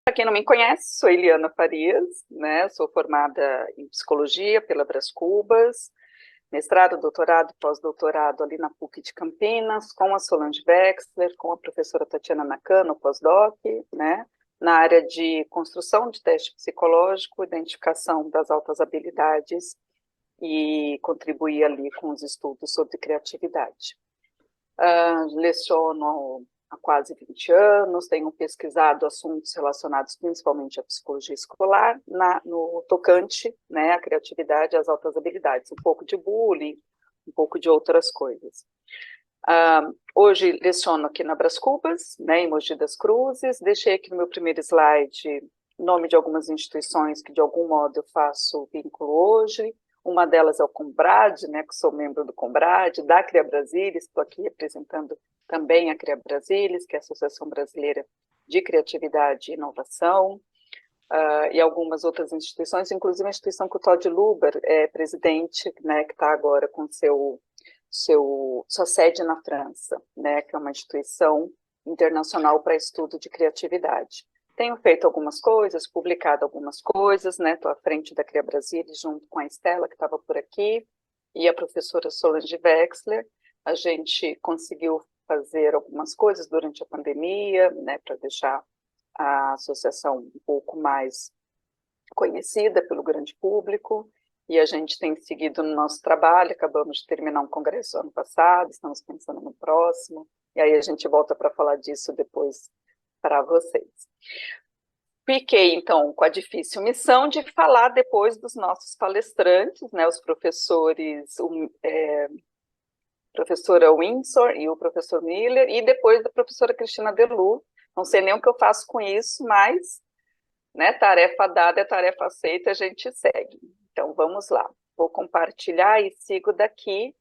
Para quem não me conhece, sou Eliana Farias, né? Sou formada em psicologia pela Brás Cubas, mestrado, doutorado e pós-doutorado ali na PUC de Campinas, com a Solange Wexler, com a professora Tatiana Nakano, pós-doc, né? Na área de construção de teste psicológico, identificação das altas habilidades e contribuir ali com os estudos sobre criatividade. Leciono há quase 20 anos, tenho pesquisado assuntos relacionados principalmente à psicologia escolar, no tocante, né, à criatividade e às altas habilidades, um pouco de bullying, um pouco de outras coisas. Hoje leciono aqui na Brás Cubas, né, em Mogi das Cruzes, deixei aqui no meu primeiro slide o nome de algumas instituições que de algum modo eu faço vínculo hoje. Uma delas é o Combrade, né, que sou membro do Combrade, da CRIA Brasilis, estou aqui representando também a CRIA Brasilis, que é a Associação Brasileira de Criatividade e Inovação, e algumas outras instituições, inclusive a instituição que o Todd Luber é presidente, né, que está agora com sua sede na França, né, que é uma instituição internacional para estudo de criatividade. Tenho feito algumas coisas, publicado algumas coisas, né? Estou à frente da CRIA Brasilis, junto com a Estela, que estava por aqui, e a professora Solange Wexler. A gente conseguiu fazer algumas coisas durante a pandemia, né, para deixar a associação um pouco mais conhecida pelo grande público, e a gente tem seguido no nosso trabalho. Acabamos de terminar um congresso ano passado, estamos pensando no próximo, e aí a gente volta para falar disso depois para vocês. Fiquei, então, com a difícil missão de falar depois dos nossos palestrantes, né, os professores, professora Windsor e o professor Miller, e depois da professora Cristina Delu. Não sei nem o que eu faço com isso, mas, né, tarefa dada é tarefa aceita, a gente segue. Então, vamos lá. Vou compartilhar e sigo daqui.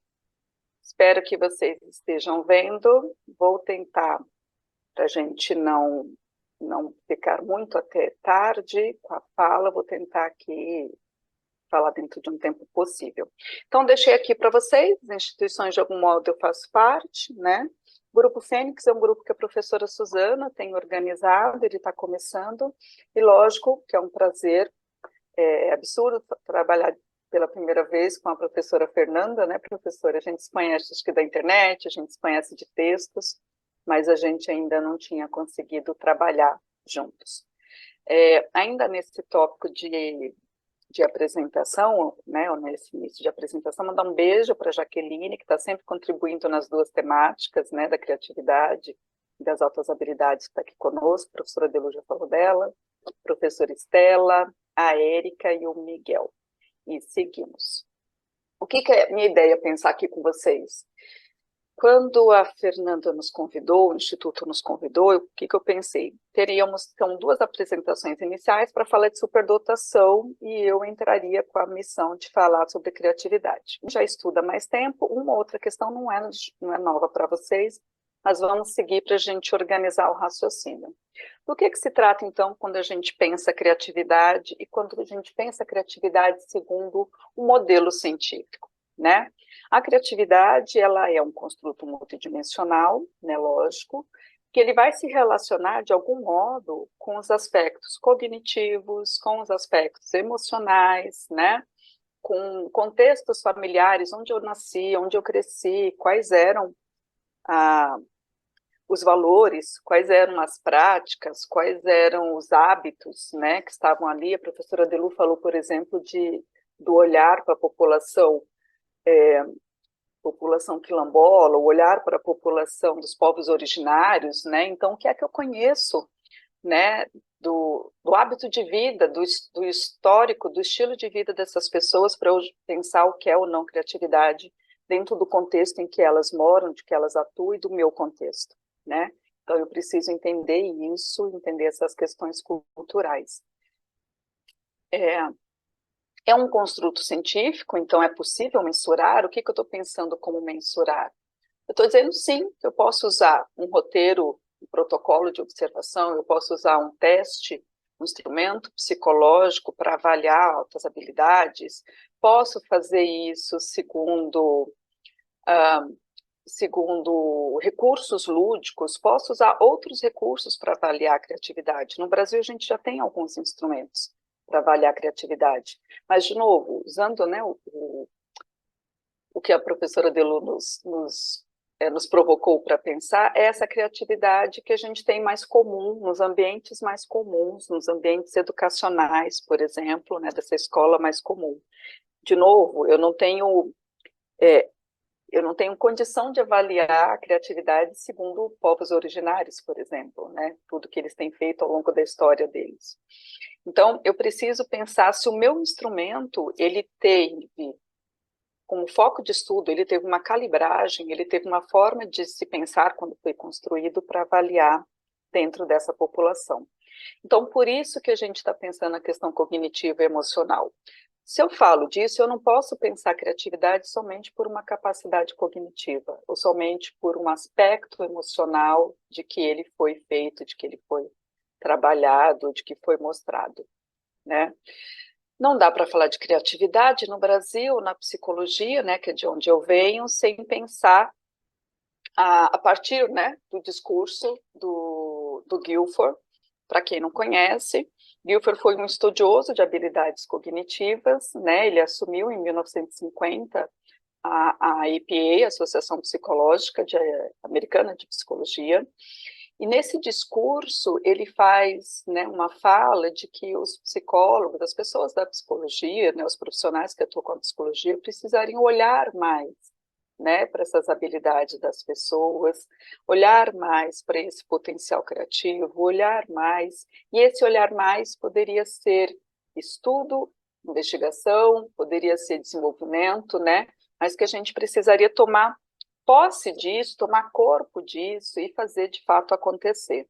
Espero que vocês estejam vendo. Vou tentar, para a gente não ficar muito até tarde com a fala, vou tentar aqui falar dentro de um tempo possível. Então, deixei aqui para vocês, as instituições de algum modo eu faço parte, né? O Grupo Fênix é um grupo que a professora Suzana tem organizado, ele está começando, e lógico que é um prazer, absurdo trabalhar pela primeira vez com a professora Fernanda, né, professora? A gente se conhece, acho que da internet, a gente se conhece de textos, mas a gente ainda não tinha conseguido trabalhar juntos. Ainda nesse tópico de apresentação, né, ou nesse início de apresentação, mandar um beijo para a Jaqueline, que está sempre contribuindo nas duas temáticas, né, da criatividade e das altas habilidades, que está aqui conosco. A professora Delu já falou dela, a professora Estela, a Érica e o Miguel. E seguimos. O que é minha ideia pensar aqui com vocês? Quando a Fernanda nos convidou, o Instituto nos convidou, o que eu pensei? Teríamos, então, duas apresentações iniciais para falar de superdotação, e eu entraria com a missão de falar sobre criatividade. Já estuda há mais tempo, uma outra questão não é nova para vocês, mas vamos seguir para a gente organizar o raciocínio. Do que se trata, então, quando a gente pensa criatividade e quando a gente pensa criatividade segundo o modelo científico, né? A criatividade, ela é um construto multidimensional, né, lógico, que ele vai se relacionar, de algum modo, com os aspectos cognitivos, com os aspectos emocionais, né, com contextos familiares, onde eu nasci, onde eu cresci, quais eram os valores, quais eram as práticas, quais eram os hábitos, né, que estavam ali. A professora Delu falou, por exemplo, do olhar para a população quilombola, o olhar para a população dos povos originários, né? Então, o que é que eu conheço, né, do hábito de vida, do histórico, do estilo de vida dessas pessoas, para eu pensar o que é ou não criatividade dentro do contexto em que elas moram, de que elas atuam, e do meu contexto, né? Então, eu preciso entender isso, entender essas questões culturais. É um construto científico, então é possível mensurar? O que eu estou pensando como mensurar? Eu estou dizendo sim, que eu posso usar um roteiro, um protocolo de observação, eu posso usar um teste, um instrumento psicológico para avaliar altas habilidades, posso fazer isso segundo segundo recursos lúdicos, posso usar outros recursos para avaliar a criatividade. No Brasil, a gente já tem alguns instrumentos para avaliar a criatividade. Mas, de novo, usando, né, o que a professora Delu nos provocou para pensar, é essa criatividade que a gente tem mais comum, nos ambientes mais comuns, nos ambientes educacionais, por exemplo, né, dessa escola mais comum. De novo, eu não tenho condição de avaliar a criatividade segundo povos originários, por exemplo, né? Tudo que eles têm feito ao longo da história deles. Então, eu preciso pensar se o meu instrumento, ele teve, como foco de estudo, ele teve uma calibragem, ele teve uma forma de se pensar quando foi construído para avaliar dentro dessa população. Então, por isso que a gente está pensando na questão cognitiva e emocional. Se eu falo disso, eu não posso pensar criatividade somente por uma capacidade cognitiva, ou somente por um aspecto emocional de que ele foi feito, de que ele foi trabalhado, de que foi mostrado, né? Não dá para falar de criatividade no Brasil, na psicologia, né, que é de onde eu venho, sem pensar a partir, né, do discurso do Guilford. Para quem não conhece, Guilford foi um estudioso de habilidades cognitivas, né? Ele assumiu em 1950 a APA, Associação Psicológica Americana de Psicologia, e nesse discurso ele faz, né, uma fala de que os psicólogos, as pessoas da psicologia, né, os profissionais que atuam com a psicologia, precisariam olhar mais, né, para essas habilidades das pessoas, olhar mais para esse potencial criativo, olhar mais, e esse olhar mais poderia ser estudo, investigação, poderia ser desenvolvimento, né, mas que a gente precisaria tomar posse disso, tomar corpo disso e fazer de fato acontecer.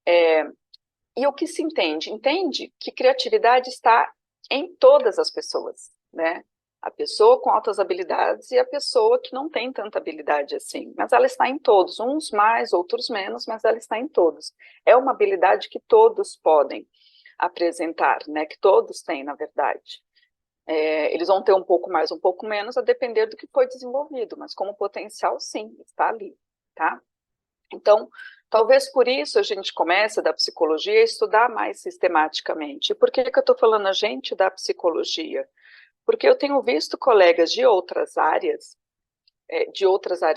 E o que se entende? Entende que criatividade está em todas as pessoas, né? A pessoa com altas habilidades e a pessoa que não tem tanta habilidade assim, mas ela está em todos, uns mais, outros menos, mas ela está em todos. É uma habilidade que todos podem apresentar, né? Que todos têm, na verdade. Eles vão ter um pouco mais, um pouco menos, a depender do que foi desenvolvido, mas como potencial, sim, está ali, tá? Então, talvez por isso a gente comece da psicologia a estudar mais sistematicamente. E por que eu estou falando a gente da psicologia? Porque eu tenho visto colegas de outras áreas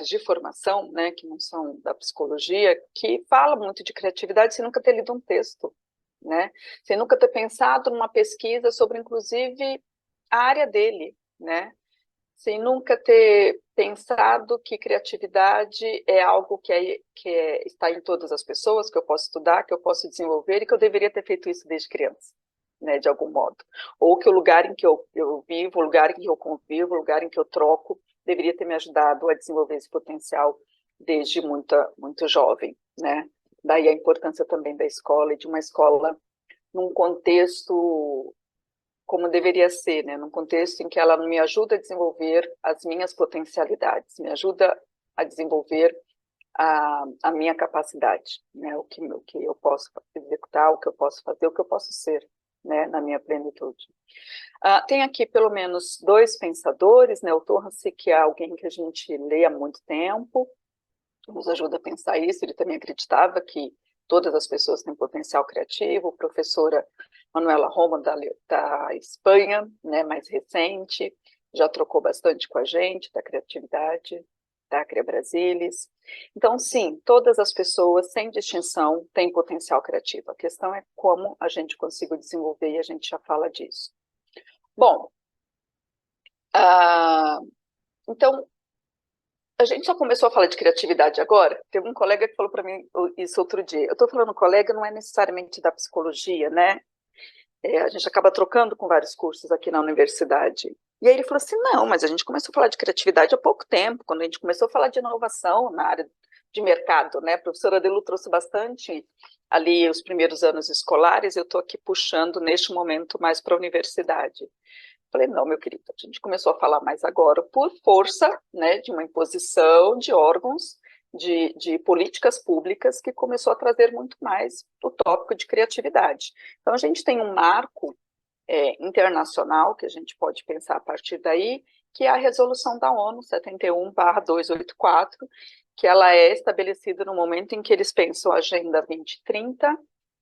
de formação, né, que não são da psicologia, que falam muito de criatividade sem nunca ter lido um texto, né? Sem nunca ter pensado numa pesquisa sobre, inclusive, a área dele, né? Sem nunca ter pensado que criatividade é algo está em todas as pessoas, que eu posso estudar, que eu posso desenvolver e que eu deveria ter feito isso desde criança, né, de algum modo. Ou que o lugar em que eu vivo, o lugar em que eu convivo, o lugar em que eu troco, deveria ter me ajudado a desenvolver esse potencial desde muito jovem, né? Daí a importância também da escola e de uma escola num contexto como deveria ser, né? Num contexto em que ela me ajuda a desenvolver as minhas potencialidades, me ajuda a desenvolver a minha capacidade, né? O que eu posso executar, o que eu posso fazer, o que eu posso ser, né? Na minha plenitude. Tem aqui pelo menos dois pensadores, né? O Torrance, que é alguém que a gente lê há muito tempo, nos ajuda a pensar isso. Ele também acreditava que todas as pessoas têm potencial criativo. A professora Manuela Roma, da Espanha, né, mais recente, já trocou bastante com a gente da criatividade, da Cria Brasilis. Então, sim, todas as pessoas, sem distinção, têm potencial criativo. A questão é como a gente consegue desenvolver, e a gente já fala disso. Bom, então, a gente só começou a falar de criatividade agora. Teve um colega que falou para mim isso outro dia. Eu estou falando colega, não é necessariamente da psicologia, né? A gente acaba trocando com vários cursos aqui na universidade. E aí ele falou assim, não, mas a gente começou a falar de criatividade há pouco tempo, quando a gente começou a falar de inovação na área de mercado, né? A professora Delu trouxe bastante ali os primeiros anos escolares, eu estou aqui puxando neste momento mais para a universidade. Falei, não, meu querido, a gente começou a falar mais agora por força, né, de uma imposição de órgãos, de políticas públicas que começou a trazer muito mais o tópico de criatividade. Então, a gente tem um marco internacional que a gente pode pensar a partir daí, que é a resolução da ONU 71/284, que ela é estabelecida no momento em que eles pensam a Agenda 2030,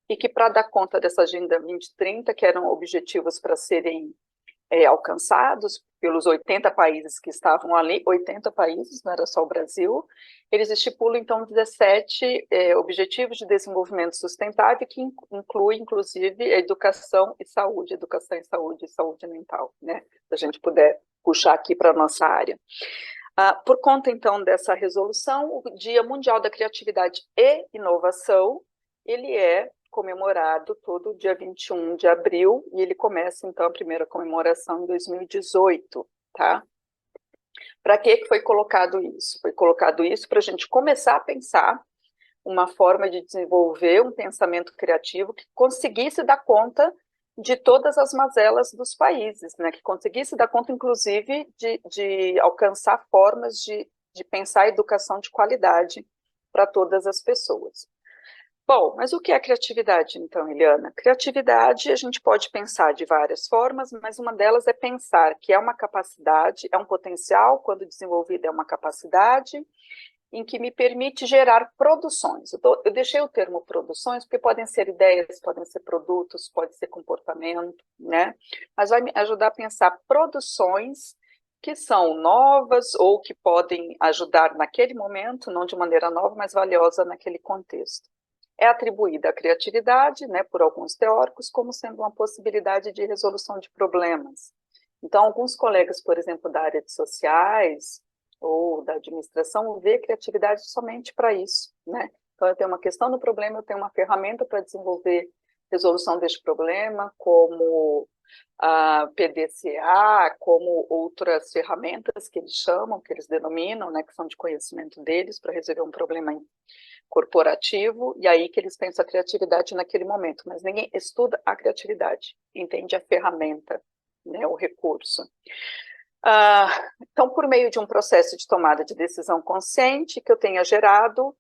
e que para dar conta dessa Agenda 2030, que eram objetivos para serem alcançados pelos 80 países que estavam ali, 80 países, não era só o Brasil, eles estipulam, então, 17 Objetivos de Desenvolvimento Sustentável, que inclui, inclusive, educação e saúde e saúde mental, né? Se a gente puder puxar aqui para a nossa área. Por conta, então, dessa resolução, o Dia Mundial da Criatividade e Inovação, ele é comemorado todo dia 21 de abril, e ele começa, então, a primeira comemoração em 2018, tá? Para que foi colocado isso? Foi colocado isso para a gente começar a pensar uma forma de desenvolver um pensamento criativo que conseguisse dar conta de todas as mazelas dos países, né? Que conseguisse dar conta, inclusive, de alcançar formas de pensar a educação de qualidade para todas as pessoas. Bom, mas o que é criatividade, então, Eliana? Criatividade a gente pode pensar de várias formas, mas uma delas é pensar que é uma capacidade, é um potencial, quando desenvolvida é uma capacidade, em que me permite gerar produções. Eu deixei o termo produções, porque podem ser ideias, podem ser produtos, pode ser comportamento, né? Mas vai me ajudar a pensar produções que são novas ou que podem ajudar naquele momento, não de maneira nova, mas valiosa naquele contexto. É atribuída à criatividade, né, por alguns teóricos, como sendo uma possibilidade de resolução de problemas. Então, alguns colegas, por exemplo, da área de sociais ou da administração, vê criatividade somente para isso, né? Então, eu tenho uma questão no problema, eu tenho uma ferramenta para desenvolver resolução deste problema, como a PDCA, como outras ferramentas que eles chamam, que eles denominam, né, que são de conhecimento deles, para resolver um problema corporativo, e aí que eles pensam a criatividade naquele momento, mas ninguém estuda a criatividade, entende a ferramenta, né, o recurso. Então, por meio de um processo de tomada de decisão consciente que eu tenha gerado,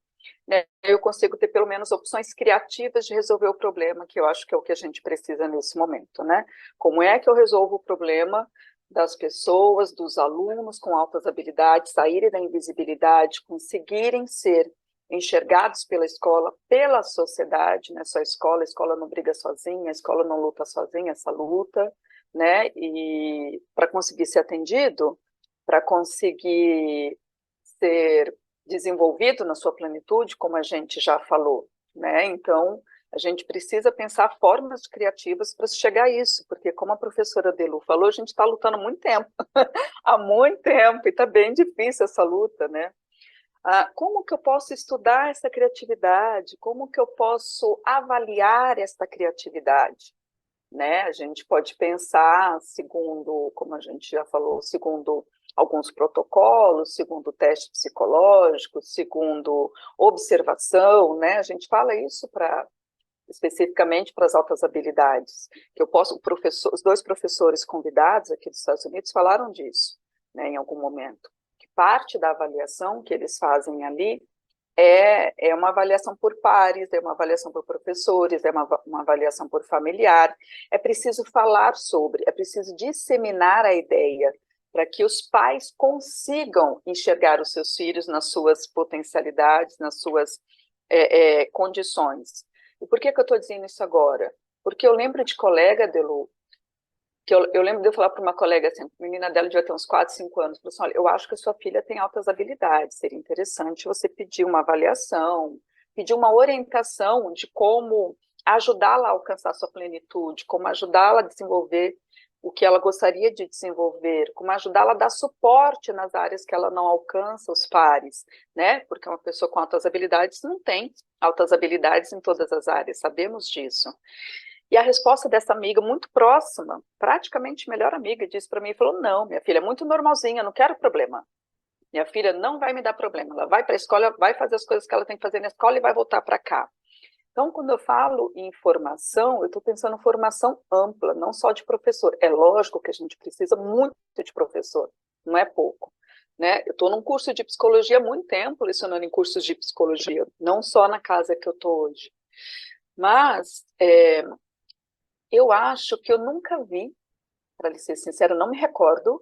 né, eu consigo ter pelo menos opções criativas de resolver o problema, que eu acho que é o que a gente precisa nesse momento, né? Como é que eu resolvo o problema das pessoas, dos alunos com altas habilidades, saírem da invisibilidade, conseguirem ser enxergados pela escola, pela sociedade, né? Só a escola não briga sozinha, a escola não luta sozinha, essa luta, né? E para conseguir ser atendido, para conseguir ser desenvolvido na sua plenitude, como a gente já falou, né? Então, a gente precisa pensar formas criativas para chegar a isso, porque como a professora Delu falou, a gente está lutando há muito tempo, há muito tempo, e está bem difícil essa luta, né? Como que eu posso estudar essa criatividade? Como que eu posso avaliar essa criatividade? Né? A gente pode pensar, segundo, como a gente já falou, segundo alguns protocolos, segundo teste psicológico, segundo observação, né? A gente fala isso especificamente para as altas habilidades, que eu posso, os dois professores convidados aqui dos Estados Unidos falaram disso, né, em algum momento, que parte da avaliação que eles fazem ali é uma avaliação por pares, é uma avaliação por professores, é uma avaliação por familiar. É preciso falar sobre, é preciso disseminar a ideia para que os pais consigam enxergar os seus filhos nas suas potencialidades, nas suas condições. E por que eu estou dizendo isso agora? Porque eu lembro de colega, Delu, que eu lembro de eu falar para uma colega assim, a menina dela devia ter uns 4, 5 anos, falou assim, olha, eu acho que a sua filha tem altas habilidades, seria interessante você pedir uma avaliação, pedir uma orientação de como ajudá-la a alcançar sua plenitude, como ajudá-la a desenvolver o que ela gostaria de desenvolver, como ajudá-la a dar suporte nas áreas que ela não alcança os pares, né? Porque uma pessoa com altas habilidades não tem altas habilidades em todas as áreas, sabemos disso. E a resposta dessa amiga, muito próxima, praticamente melhor amiga, disse para mim, falou, não, minha filha é muito normalzinha, não quero problema. Minha filha não vai me dar problema, ela vai para a escola, vai fazer as coisas que ela tem que fazer na escola e vai voltar para cá. Então, quando eu falo em formação, eu estou pensando em formação ampla, não só de professor. É lógico que a gente precisa muito de professor, não é pouco. Né? Eu estou num curso de psicologia há muito tempo, lecionando em cursos de psicologia, não só na casa que eu estou hoje. Mas eu acho que eu nunca vi, para ser sincera, não me recordo,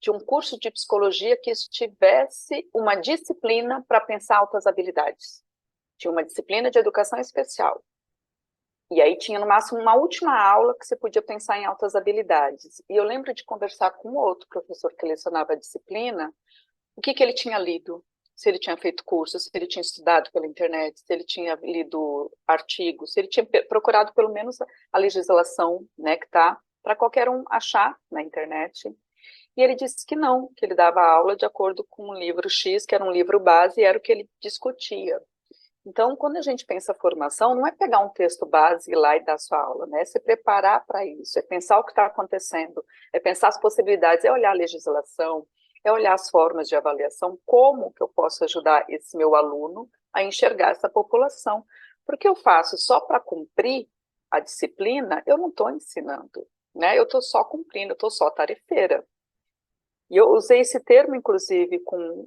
de um curso de psicologia que tivesse uma disciplina para pensar altas habilidades. Tinha uma disciplina de educação especial. E aí tinha, no máximo, uma última aula que você podia pensar em altas habilidades. E eu lembro de conversar com outro professor que lecionava a disciplina, o que ele tinha lido, se ele tinha feito curso, se ele tinha estudado pela internet, se ele tinha lido artigos, se ele tinha procurado pelo menos a legislação, né, que está para qualquer um achar na internet. E ele disse que não, que ele dava aula de acordo com um livro X, que era um livro base, e era o que ele discutia. Então, quando a gente pensa formação, não é pegar um texto base e ir lá e dar sua aula, né? É se preparar para isso, é pensar o que está acontecendo, é pensar as possibilidades, é olhar a legislação, é olhar as formas de avaliação, como que eu posso ajudar esse meu aluno a enxergar essa população. Porque eu faço só para cumprir a disciplina, eu não estou ensinando, né? Eu estou só cumprindo, eu estou só tarefeira. E eu usei esse termo, inclusive, com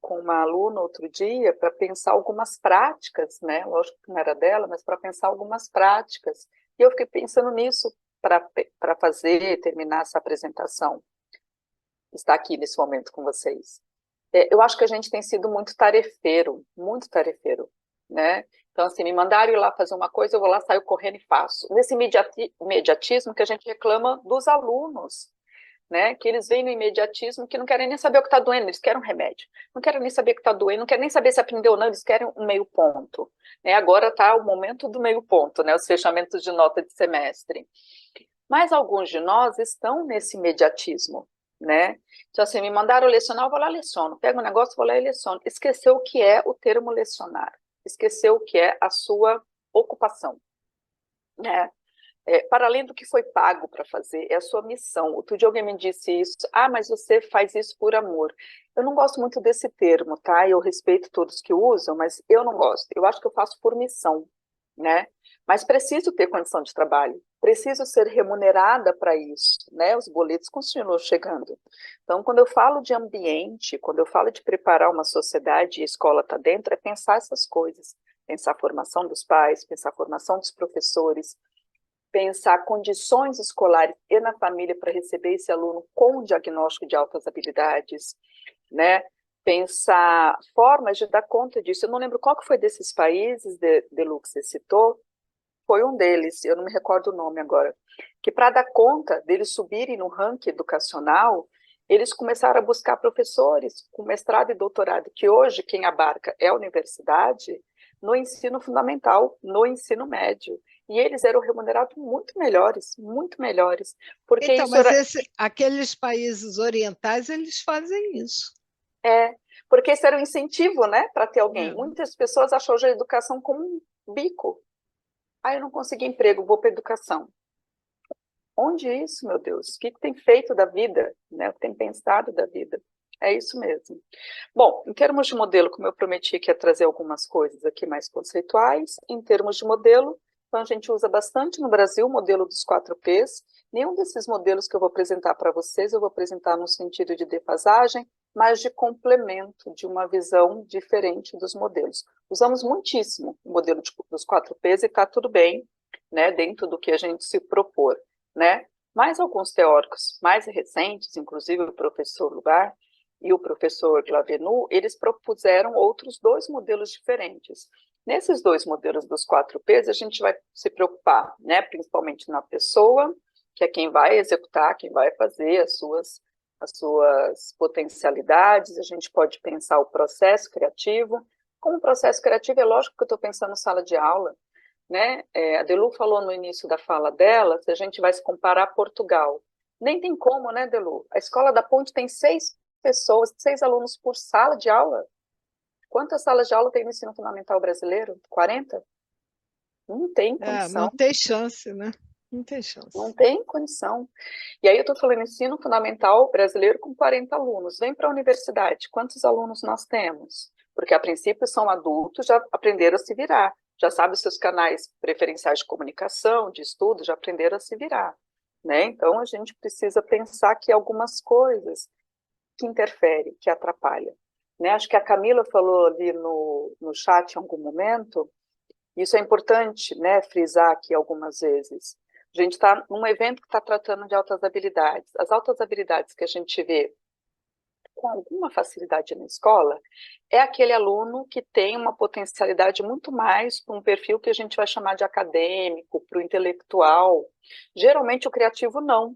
uma aluna outro dia, para pensar algumas práticas, né? Lógico que não era dela, mas para pensar algumas práticas. E eu fiquei pensando nisso para fazer, terminar essa apresentação, estar aqui nesse momento com vocês. Eu acho que a gente tem sido muito tarefeiro, né? Então, assim, me mandaram ir lá fazer uma coisa, eu vou lá, saio correndo e faço. Nesse imediatismo que a gente reclama dos alunos, né, que eles veem no imediatismo, que não querem nem saber o que está doendo, eles querem um remédio, não querem nem saber o que está doendo, não querem nem saber se aprendeu ou não, eles querem um meio ponto, né, agora está o momento do meio ponto, né, os fechamentos de nota de semestre, mas alguns de nós estão nesse imediatismo, né, então assim, me mandaram lecionar, eu vou lá leciono, pego o negócio, vou lá e leciono, esqueceu o que é o termo lecionar, esqueceu o que é a sua ocupação, né, para além do que foi pago para fazer, é a sua missão. Outro dia alguém me disse isso, mas você faz isso por amor. Eu não gosto muito desse termo, tá? Eu respeito todos que usam, mas eu não gosto. Eu acho que eu faço por missão, né? Mas preciso ter condição de trabalho, preciso ser remunerada para isso, né? Os boletos continuam chegando. Então, quando eu falo de ambiente, quando eu falo de preparar uma sociedade e a escola está dentro, é pensar essas coisas. Pensar a formação dos pais, pensar a formação dos professores, pensar condições escolares e na família para receber esse aluno com diagnóstico de altas habilidades, né? Pensar formas de dar conta disso. Eu não lembro qual que foi desses países, Delu, que você citou, foi um deles, eu não me recordo o nome agora, que para dar conta deles subirem no ranking educacional, eles começaram a buscar professores com mestrado e doutorado, que hoje quem abarca é a universidade, no ensino fundamental, no ensino médio. E eles eram remunerados muito melhores, porque Então, isso mas era... aqueles países orientais, eles fazem isso. Porque esse era o incentivo, né, para ter alguém. É. Muitas pessoas acham hoje a educação como um bico. Eu não consegui emprego, vou para a educação. Onde é isso, meu Deus? O que tem feito da vida, né? O que tem pensado da vida? É isso mesmo. Bom, em termos de modelo, como eu prometi que ia trazer algumas coisas aqui mais conceituais, em termos de modelo, então a gente usa bastante no Brasil o modelo dos 4Ps. Nenhum desses modelos que eu vou apresentar para vocês, eu vou apresentar no sentido de defasagem, mas de complemento, de uma visão diferente dos modelos. Usamos muitíssimo o modelo dos 4Ps e está tudo bem, né, dentro do que a gente se propor, né? Mas alguns teóricos mais recentes, inclusive o professor Lugar e o professor Glavenu, eles propuseram outros dois modelos diferentes. Nesses dois modelos dos 4Ps, a gente vai se preocupar, né, principalmente na pessoa, que é quem vai executar, quem vai fazer as suas potencialidades. A gente pode pensar o processo criativo. Como processo criativo, é lógico que eu estou pensando em sala de aula, né? A Delu falou no início da fala dela, se a gente vai se comparar a Portugal. Nem tem como, né, Delu? A Escola da Ponte tem 6 pessoas, 6 alunos por sala de aula. Quantas salas de aula tem no ensino fundamental brasileiro? 40? Não tem Não condição. tem chance, né? Não tem chance. Não tem condição. E aí eu estou falando ensino fundamental brasileiro com 40 alunos. Vem para a universidade, quantos alunos nós temos? Porque a princípio são adultos, já aprenderam a se virar, já sabem os seus canais preferenciais de comunicação, de estudo, já aprenderam a se virar, né? Então a gente precisa pensar que algumas coisas que interferem, que atrapalham, né? Acho que a Camila falou ali no chat em algum momento, isso é importante, né, frisar aqui algumas vezes. A gente está num evento que está tratando de altas habilidades. As altas habilidades que a gente vê com alguma facilidade na escola é aquele aluno que tem uma potencialidade muito mais para um perfil que a gente vai chamar de acadêmico, para o intelectual. Geralmente o criativo não,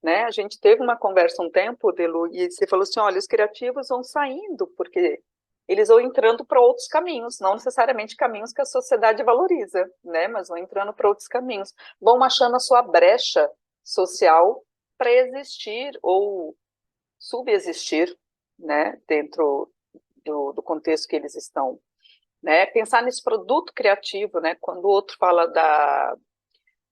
né? A gente teve uma conversa um tempo, Delu, e você falou assim, olha, os criativos vão saindo, porque eles vão entrando para outros caminhos, não necessariamente caminhos que a sociedade valoriza, né? Mas vão entrando para outros caminhos, vão achando a sua brecha social para existir ou subexistir, né? Dentro do contexto que eles estão, né? Pensar nesse produto criativo, né? Quando o outro fala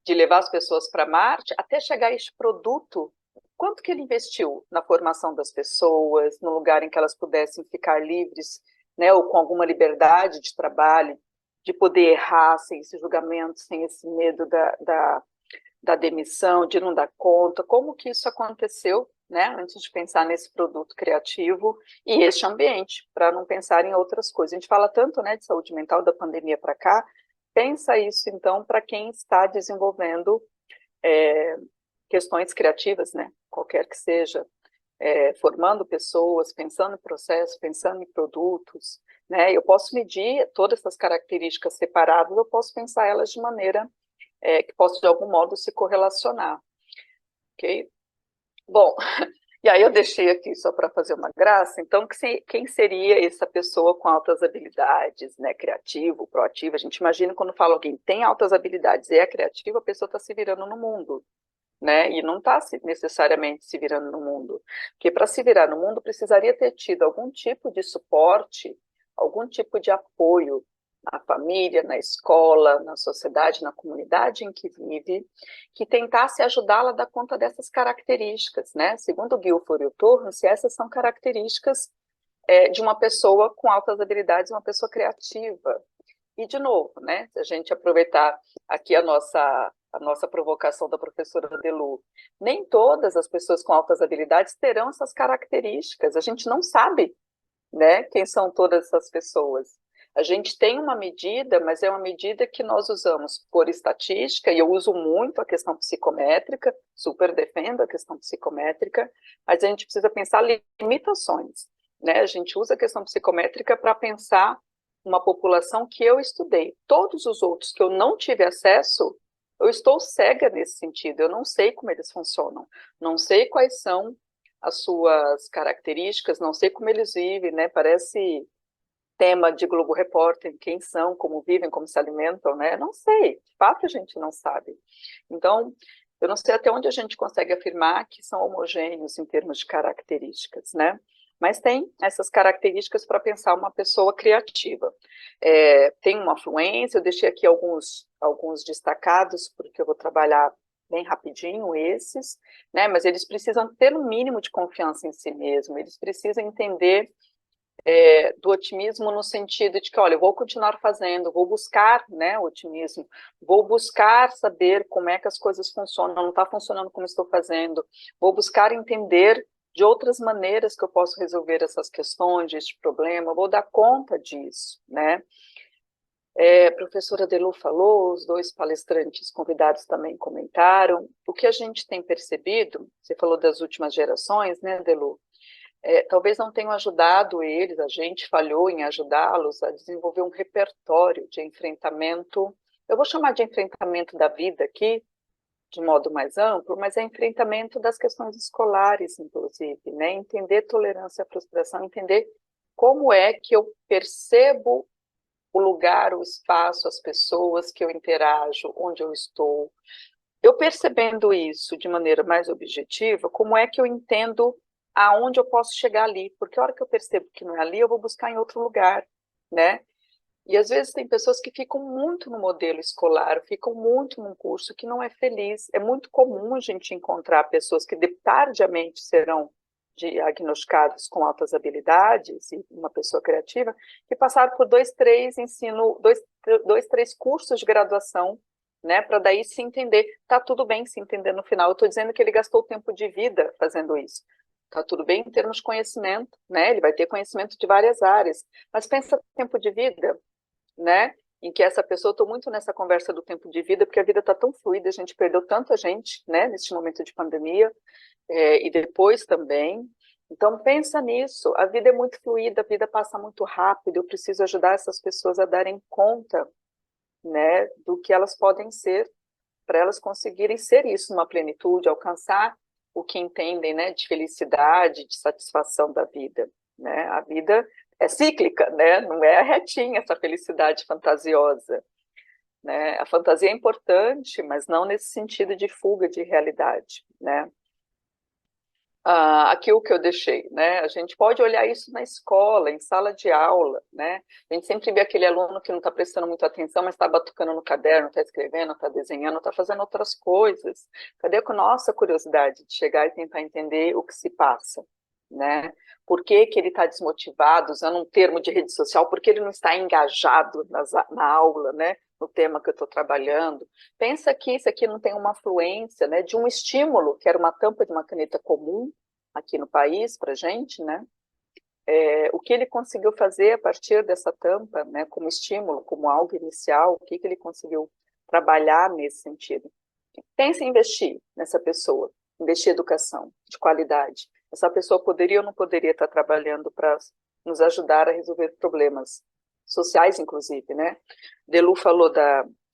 de levar as pessoas para Marte, até chegar a este produto, quanto que ele investiu na formação das pessoas, no lugar em que elas pudessem ficar livres, né, ou com alguma liberdade de trabalho, de poder errar sem esse julgamento, sem esse medo da demissão, de não dar conta, como que isso aconteceu, né, antes de pensar nesse produto criativo e este ambiente, para não pensar em outras coisas. A gente fala tanto, né, de saúde mental da pandemia para cá, pensa isso, então, para quem está desenvolvendo questões criativas, né? Qualquer que seja, formando pessoas, pensando em processos, pensando em produtos, né? Eu posso medir todas essas características separadas, eu posso pensar elas de maneira que possa, de algum modo, se correlacionar, ok? Bom, e aí eu deixei aqui só para fazer uma graça, então quem seria essa pessoa com altas habilidades, né, criativo, proativo? A gente imagina quando fala alguém tem altas habilidades e é criativo, a pessoa está se virando no mundo, né, e não está necessariamente se virando no mundo, porque para se virar no mundo precisaria ter tido algum tipo de suporte, algum tipo de apoio na família, na escola, na sociedade, na comunidade em que vive, que tentasse ajudá-la a dar conta dessas características, né? Segundo Guilford e o Torrance, essas são características de uma pessoa com altas habilidades, uma pessoa criativa. E, de novo, né, se a gente aproveitar aqui a nossa provocação da professora Delu, nem todas as pessoas com altas habilidades terão essas características. A gente não sabe, né, quem são todas essas pessoas. A gente tem uma medida, mas é uma medida que nós usamos por estatística, e eu uso muito a questão psicométrica, super defendo a questão psicométrica, mas a gente precisa pensar limitações, né? A gente usa a questão psicométrica para pensar uma população que eu estudei. Todos os outros que eu não tive acesso, eu estou cega nesse sentido, eu não sei como eles funcionam, não sei quais são as suas características, não sei como eles vivem, né? Parece tema de Globo Repórter, quem são, como vivem, como se alimentam, né? Não sei, de fato a gente não sabe. Então, eu não sei até onde a gente consegue afirmar que são homogêneos em termos de características, né? Mas tem essas características para pensar uma pessoa criativa. Tem uma fluência, eu deixei aqui alguns destacados, porque eu vou trabalhar bem rapidinho esses, né? Mas eles precisam ter um mínimo de confiança em si mesmo, eles precisam entender do otimismo no sentido de que, olha, eu vou continuar fazendo, vou buscar, né, o otimismo, vou buscar saber como é que as coisas funcionam, não está funcionando como estou fazendo, vou buscar entender de outras maneiras que eu posso resolver essas questões, este problema, vou dar conta disso, né. A professora Delu falou, os dois palestrantes convidados também comentaram, o que a gente tem percebido, você falou das últimas gerações, né, Delu, talvez não tenham ajudado eles, a gente falhou em ajudá-los a desenvolver um repertório de enfrentamento, eu vou chamar de enfrentamento da vida aqui, de modo mais amplo, mas é enfrentamento das questões escolares, inclusive, né? Entender tolerância à frustração, entender como é que eu percebo o lugar, o espaço, as pessoas que eu interajo, onde eu estou. Eu percebendo isso de maneira mais objetiva, como é que eu entendo aonde eu posso chegar ali? Porque a hora que eu percebo que não é ali, eu vou buscar em outro lugar, né? E às vezes tem pessoas que ficam muito no modelo escolar, ficam muito num curso que não é feliz. É muito comum a gente encontrar pessoas que tardiamente serão diagnosticadas com altas habilidades, e uma pessoa criativa, que passaram por dois, três cursos de graduação, né, para daí se entender, tá tudo bem se entender no final. Eu estou dizendo que ele gastou tempo de vida fazendo isso. Tá tudo bem em termos de conhecimento, né? Ele vai ter conhecimento de várias áreas, mas pensa tempo de vida, né? em que essa pessoa, estou muito nessa conversa do tempo de vida, porque a vida está tão fluida, a gente perdeu tanta gente, né, neste momento de pandemia, e depois também. Então, pensa nisso, a vida é muito fluida, a vida passa muito rápido, eu preciso ajudar essas pessoas a darem conta, né, do que elas podem ser, para elas conseguirem ser isso numa plenitude, alcançar o que entendem, né, de felicidade, de satisfação da vida, né? A vida é cíclica, né? Não é retinha essa felicidade fantasiosa, né? A fantasia é importante, mas não nesse sentido de fuga de realidade, né? Aqui o que eu deixei, né? A gente pode olhar isso na escola, em sala de aula, né? A gente sempre vê aquele aluno que não está prestando muita atenção, mas está batucando no caderno, está escrevendo, está desenhando, está fazendo outras coisas. Cadê a nossa curiosidade de chegar e tentar entender o que se passa, né? Por que que ele está desmotivado, usando um termo de rede social, por que ele não está engajado na aula, né? No tema que eu estou trabalhando. Pensa que isso aqui não tem uma fluência, né, de um estímulo, que era uma tampa de uma caneta comum aqui no país para a gente, né? O que ele conseguiu fazer a partir dessa tampa, né, como estímulo, como algo inicial, o que que ele conseguiu trabalhar nesse sentido? Pense em investir nessa pessoa, investir em educação de qualidade. Essa pessoa poderia ou não poderia estar trabalhando para nos ajudar a resolver problemas sociais, inclusive, né? Delu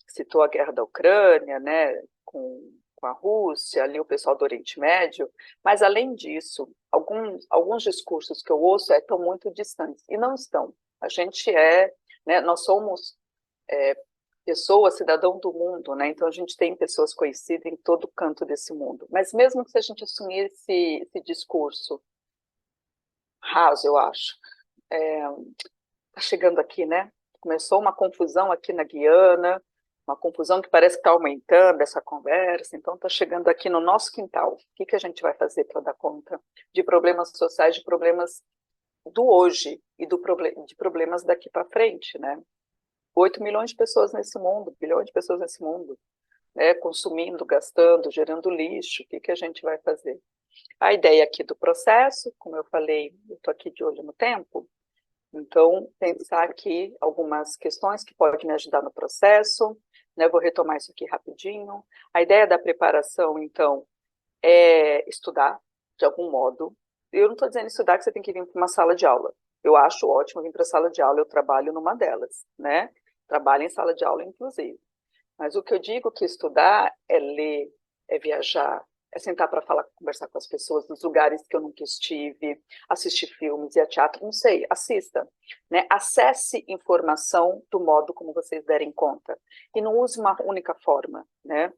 citou a guerra da Ucrânia, né, com a Rússia, ali o pessoal do Oriente Médio, mas além disso, alguns discursos que eu ouço estão muito distantes, e não estão. A gente né, nós somos pessoa, cidadão do mundo, né? Então a gente tem pessoas conhecidas em todo canto desse mundo. Mas mesmo que se a gente assumir esse discurso raso, eu acho, tá chegando aqui, né? Começou uma confusão aqui na Guiana, uma confusão que parece que está aumentando essa conversa, então está chegando aqui no nosso quintal. O que que a gente vai fazer para dar conta de problemas sociais, de problemas do hoje e de problemas daqui para frente, né? 8 milhões de pessoas nesse mundo, bilhões de pessoas nesse mundo, né, consumindo, gastando, gerando lixo, o que que a gente vai fazer? A ideia aqui do processo, como eu falei, eu estou aqui de olho no tempo, então pensar aqui algumas questões que podem me ajudar no processo, né, eu vou retomar isso aqui rapidinho. A ideia da preparação, então, é estudar, de algum modo. Eu não estou dizendo estudar que você tem que vir para uma sala de aula. Eu acho ótimo vir para a sala de aula, eu trabalho numa delas, né? Trabalho em sala de aula, inclusive. Mas o que eu digo que estudar é ler, é viajar, é sentar para falar, conversar com as pessoas dos lugares que eu nunca estive, assistir filmes, ir a teatro, não sei, assista, né? Acesse informação do modo como vocês derem conta. E não use uma única forma, né?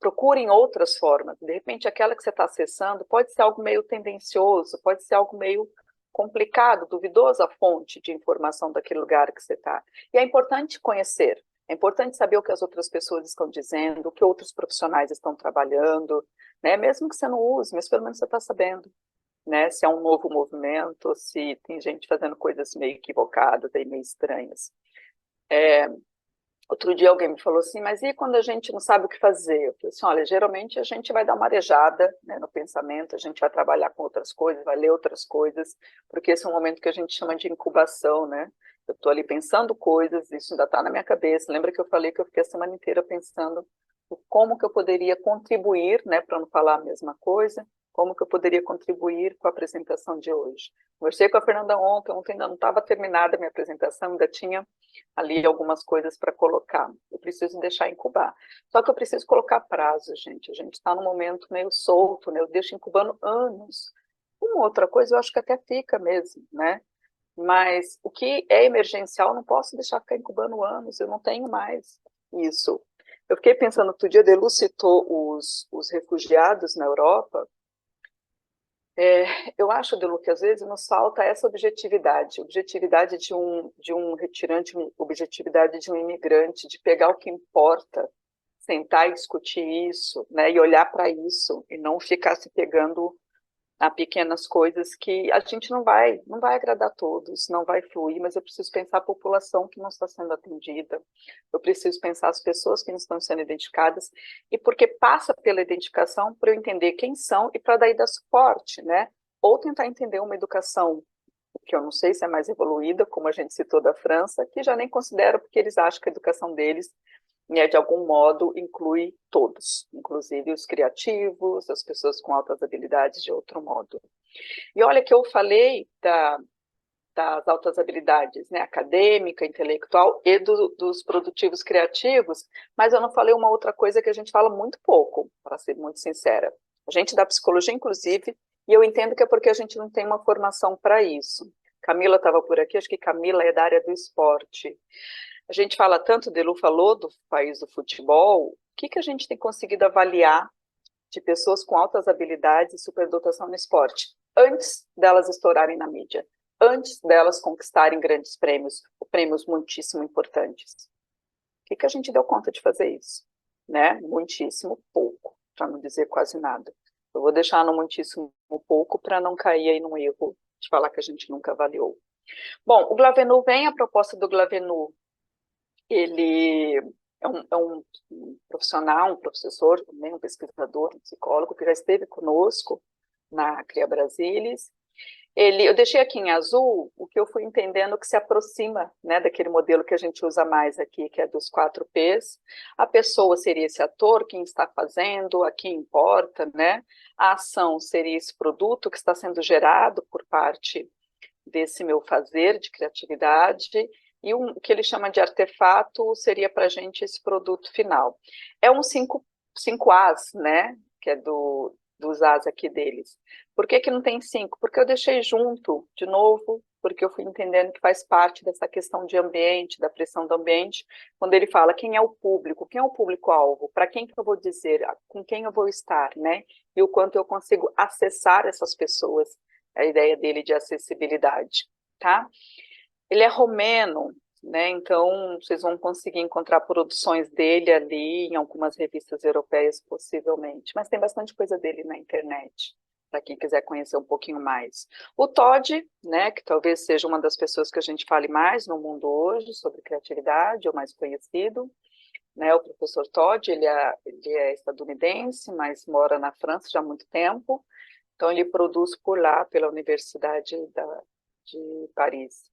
Procurem outras formas. De repente, aquela que você está acessando pode ser algo meio tendencioso, pode ser algo meio complicado, duvidoso a fonte de informação daquele lugar que você está. E é importante conhecer, é importante saber o que as outras pessoas estão dizendo, o que outros profissionais estão trabalhando, né? Mesmo que você não use, mas pelo menos você está sabendo, né? Se é um novo movimento, se tem gente fazendo coisas meio equivocadas, meio estranhas. Outro dia alguém me falou assim, mas e quando a gente não sabe o que fazer? Eu falei assim, olha, geralmente a gente vai dar uma arejada, né, no pensamento, a gente vai trabalhar com outras coisas, vai ler outras coisas, porque esse é um momento que a gente chama de incubação, né? Eu estou ali pensando coisas, isso ainda está na minha cabeça. Lembra que eu falei que eu fiquei a semana inteira pensando como que eu poderia contribuir, né, para não falar a mesma coisa, como que eu poderia contribuir com a apresentação de hoje. Conversei com a Fernanda ontem ainda não estava terminada a minha apresentação, ainda tinha ali algumas coisas para colocar. Eu preciso deixar incubar. Só que eu preciso colocar prazo, gente. A gente está num momento meio solto, né? Eu deixo incubando anos. Uma outra coisa eu acho que até fica mesmo, né? Mas o que é emergencial, eu não posso deixar ficar incubando anos, eu não tenho mais isso. Eu fiquei pensando, outro dia, Delu citou os refugiados na Europa. Eu acho, Delu, que às vezes nos falta essa objetividade de um retirante, objetividade de um imigrante, de pegar o que importa, sentar e discutir isso, né, e olhar para isso, e não ficar se pegando a pequenas coisas que a gente não vai agradar a todos, não vai fluir, mas eu preciso pensar a população que não está sendo atendida, eu preciso pensar as pessoas que não estão sendo identificadas, e porque passa pela identificação para eu entender quem são e para daí dar suporte, né? Ou tentar entender uma educação que eu não sei se é mais evoluída, como a gente citou da França, que já nem considera porque eles acham que a educação deles, né, de algum modo, inclui todos, inclusive os criativos, as pessoas com altas habilidades de outro modo. E olha que eu falei das altas habilidades, né, acadêmica, intelectual e dos produtivos criativos, mas eu não falei uma outra coisa que a gente fala muito pouco, para ser muito sincera. A gente da psicologia, inclusive, e eu entendo que é porque a gente não tem uma formação para isso. Camila estava por aqui, acho que Camila é da área do esporte. A gente fala tanto, Delu falou do país do futebol, o que a gente tem conseguido avaliar de pessoas com altas habilidades e superdotação no esporte, antes delas estourarem na mídia, antes delas conquistarem grandes prêmios, ou prêmios muitíssimo importantes. O que a gente deu conta de fazer isso? Né? Muitíssimo pouco, para não dizer quase nada. Eu vou deixar no muitíssimo pouco para não cair aí num erro de falar que a gente nunca avaliou. Bom, o Glavenu vem, a proposta do Glavenu, ele é um profissional, um professor, também um pesquisador, um psicólogo, que já esteve conosco na Cria Brasilis. Eu deixei aqui em azul o que eu fui entendendo que se aproxima, né, daquele modelo que a gente usa mais aqui, que é dos 4Ps. A pessoa seria esse ator, quem está fazendo, a quem importa, né? A ação seria esse produto que está sendo gerado por parte desse meu fazer de criatividade, e o que ele chama de artefato seria para a gente esse produto final. É um 5As, né, que é dos As aqui deles. Por que não tem 5? Porque eu deixei junto, de novo, porque eu fui entendendo que faz parte dessa questão de ambiente, da pressão do ambiente, quando ele fala quem é o público, quem é o público-alvo, para quem que eu vou dizer, com quem eu vou estar, né, e o quanto eu consigo acessar essas pessoas, a ideia dele de acessibilidade, tá? Ele é romeno, né? Então vocês vão conseguir encontrar produções dele ali em algumas revistas europeias, possivelmente, mas tem bastante coisa dele na internet, para quem quiser conhecer um pouquinho mais. O Todd, né, que talvez seja uma das pessoas que a gente fale mais no mundo hoje sobre criatividade, ou mais conhecido, né, o professor Todd, ele é estadunidense, mas mora na França já há muito tempo, então ele produz por lá, pela Universidade de Paris.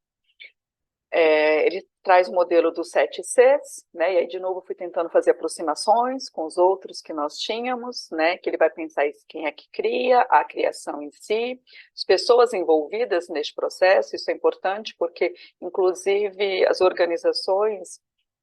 Ele traz o modelo dos 7Cs, né, e aí de novo fui tentando fazer aproximações com os outros que nós tínhamos, né, que ele vai pensar quem é que cria, a criação em si, as pessoas envolvidas neste processo, isso é importante porque, inclusive, as organizações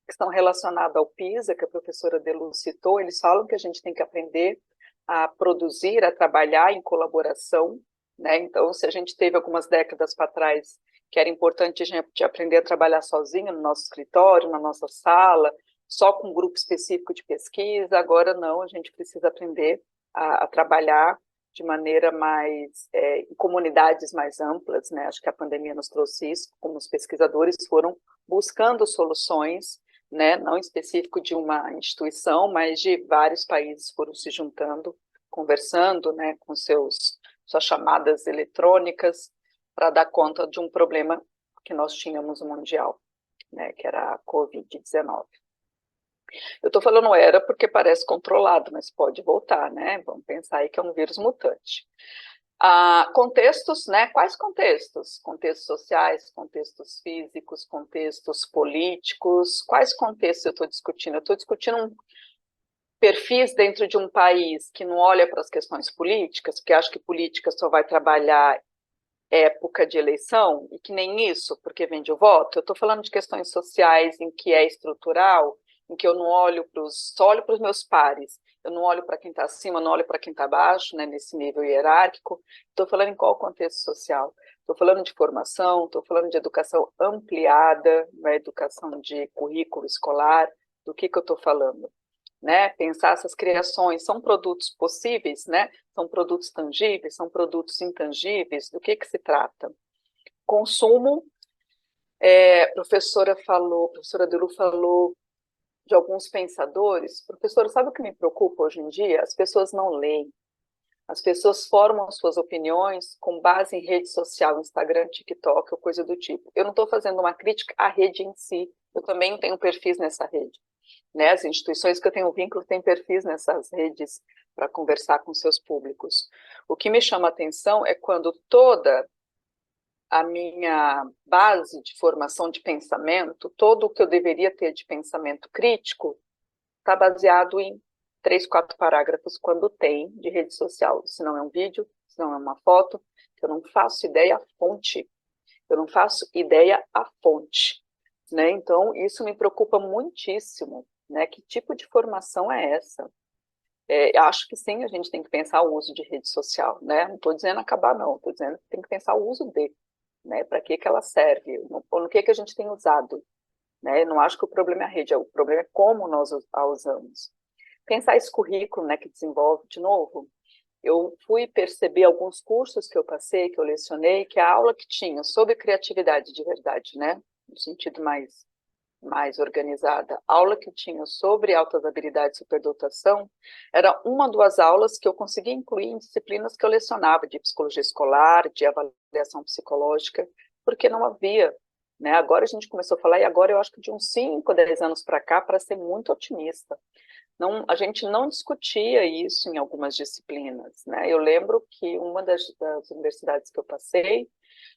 que estão relacionadas ao PISA, que a professora Delu citou, eles falam que a gente tem que aprender a produzir, a trabalhar em colaboração, né, então se a gente teve algumas décadas para trás que era importante a gente aprender a trabalhar sozinho no nosso escritório, na nossa sala, só com um grupo específico de pesquisa. Agora não, a gente precisa aprender a trabalhar de maneira mais, em comunidades mais amplas, né? Acho que a pandemia nos trouxe isso, como os pesquisadores foram buscando soluções, né? Não específico de uma instituição, mas de vários países foram se juntando, conversando, né, com suas chamadas eletrônicas, para dar conta de um problema que nós tínhamos mundial, né, que era a Covid-19. Eu estou falando era porque parece controlado, mas pode voltar, né? Vamos pensar aí que é um vírus mutante. Contextos, né? Quais contextos? Contextos sociais, contextos físicos, contextos políticos. Quais contextos eu estou discutindo? Eu estou discutindo perfis dentro de um país que não olha para as questões políticas, porque acha que política só vai trabalhar época de eleição, e que nem isso, porque vende o voto. Eu estou falando de questões sociais em que é estrutural, em que eu não olho só olho para os meus pares, eu não olho para quem está acima, não olho para quem está abaixo, né, nesse nível hierárquico. Estou falando em qual contexto social? Estou falando de formação, estou falando de educação ampliada, uma educação de currículo escolar, do que eu estou falando? Né, pensar essas criações, são produtos possíveis, né? São produtos tangíveis, são produtos intangíveis, do que se trata? Consumo, a professora Delu falou de alguns pensadores. Professora, sabe o que me preocupa hoje em dia? As pessoas não leem, as pessoas formam suas opiniões com base em rede social, Instagram, TikTok ou coisa do tipo. Eu não estou fazendo uma crítica à rede em si, eu também tenho perfis nessa rede. Né, as instituições que eu tenho vínculo têm perfis nessas redes para conversar com seus públicos. O que me chama a atenção é quando toda a minha base de formação de pensamento, todo o que eu deveria ter de pensamento crítico, está baseado em 3, 4 parágrafos, quando tem, de rede social. Se não é um vídeo, se não é uma foto, eu não faço ideia a fonte. Eu não faço ideia a fonte, né? Então, isso me preocupa muitíssimo, né? Que tipo de formação é essa? Acho que sim, a gente tem que pensar o uso de rede social, né? Não estou dizendo acabar, não. Estou dizendo que tem que pensar o uso de, né? Para que ela serve? No que a gente tem usado, né? Não acho que o problema é a rede, o problema é como nós a usamos. Pensar esse currículo, né, que desenvolve, de novo, eu fui perceber alguns cursos que eu passei, que eu lecionei, que a aula que tinha sobre criatividade de verdade, né, no sentido mais organizada, a aula que eu tinha sobre altas habilidades e superdotação, era uma das aulas que eu conseguia incluir em disciplinas que eu lecionava, de psicologia escolar, de avaliação psicológica, porque não havia, né, agora a gente começou a falar, e agora eu acho que de uns 5, 10 anos para cá, para ser muito otimista, não, a gente não discutia isso em algumas disciplinas, né? Eu lembro que uma das universidades que eu passei,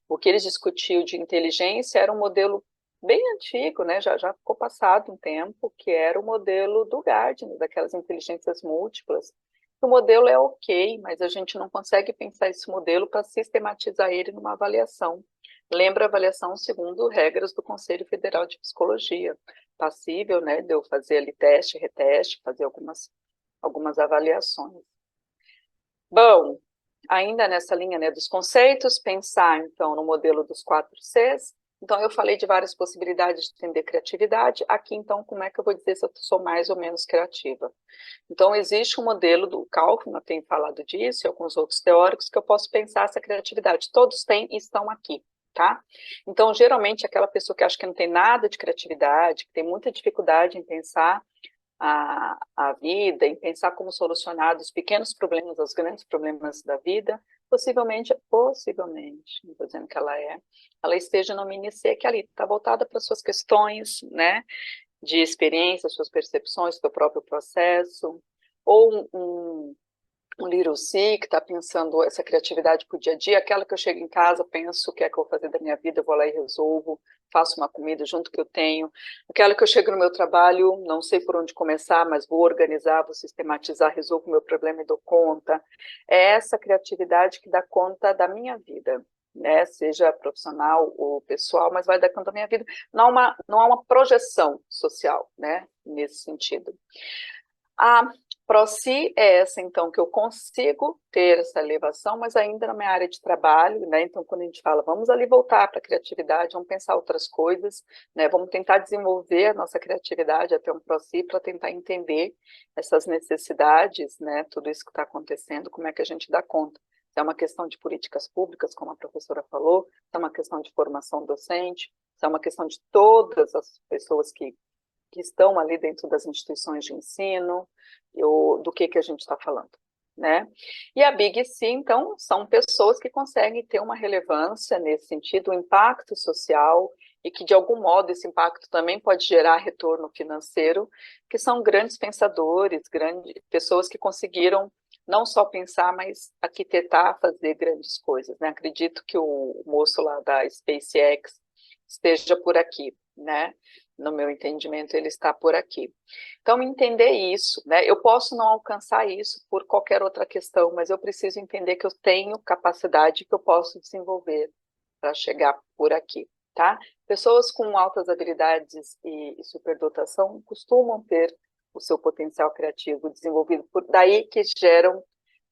o que eles discutiam de inteligência era um modelo bem antigo, né? Já ficou passado um tempo, que era o modelo do Gardner, daquelas inteligências múltiplas. O modelo é ok, mas a gente não consegue pensar esse modelo para sistematizar ele numa avaliação. Lembra a avaliação segundo regras do Conselho Federal de Psicologia, passível, né, de eu fazer ali teste, reteste, fazer algumas avaliações. Bom, ainda nessa linha, né, dos conceitos, pensar, então, no modelo dos 4 Cs. Então, eu falei de várias possibilidades de entender criatividade. Aqui, então, como é que eu vou dizer se eu sou mais ou menos criativa? Então, existe um modelo do Kaufman, eu tenho falado disso, e alguns outros teóricos, que eu posso pensar essa criatividade. Todos têm e estão aqui, tá? Então, geralmente, aquela pessoa que acha que não tem nada de criatividade, que tem muita dificuldade em pensar a vida, em pensar como solucionar os pequenos problemas, os grandes problemas da vida, possivelmente, não estou dizendo que ela esteja no mini C, que ali está voltada para suas questões, né, de experiência, suas percepções, seu próprio processo, ou um little C, que está pensando essa criatividade para o dia a dia, aquela que eu chego em casa, penso o que é que eu vou fazer da minha vida, eu vou lá e resolvo, faço uma comida junto que eu tenho, aquela que eu chego no meu trabalho, não sei por onde começar, mas vou organizar, vou sistematizar, resolvo o meu problema e dou conta. É essa criatividade que dá conta da minha vida, né? Seja profissional ou pessoal, mas vai dar conta da minha vida. Não há uma projeção social, né? Nesse sentido. A ProSci é essa, então, que eu consigo ter essa elevação, mas ainda na minha área de trabalho, né? Então, quando a gente fala, vamos ali voltar para a criatividade, vamos pensar outras coisas, né? Vamos tentar desenvolver a nossa criatividade até um ProSci para tentar entender essas necessidades, né? Tudo isso que está acontecendo, como é que a gente dá conta. Se é uma questão de políticas públicas, como a professora falou, se é uma questão de formação docente, se é uma questão de todas as pessoas que estão ali dentro das instituições de ensino, do que a gente está falando, né? E a Big C, então, são pessoas que conseguem ter uma relevância nesse sentido, um impacto social, e que, de algum modo, esse impacto também pode gerar retorno financeiro, que são grandes pensadores, pessoas que conseguiram não só pensar, mas arquitetar, fazer grandes coisas, né? Acredito que o moço lá da SpaceX esteja por aqui, né? No meu entendimento, ele está por aqui. Então, entender isso, né? Eu posso não alcançar isso por qualquer outra questão, mas eu preciso entender que eu tenho capacidade que eu posso desenvolver para chegar por aqui, tá? Pessoas com altas habilidades e superdotação costumam ter o seu potencial criativo desenvolvido, por daí que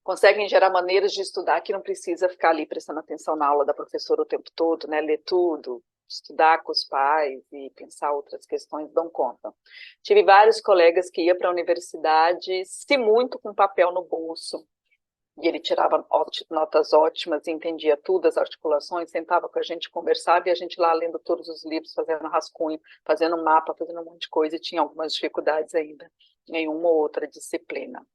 conseguem gerar maneiras de estudar que não precisa ficar ali prestando atenção na aula da professora o tempo todo, né? Ler tudo, estudar com os pais e pensar outras questões, dão conta. Tive vários colegas que iam para a universidade, se muito com papel no bolso, e ele tirava notas ótimas, entendia tudo, as articulações, sentava com a gente, conversava, e a gente lá lendo todos os livros, fazendo rascunho, fazendo mapa, fazendo um monte de coisa, e tinha algumas dificuldades ainda em uma ou outra disciplina.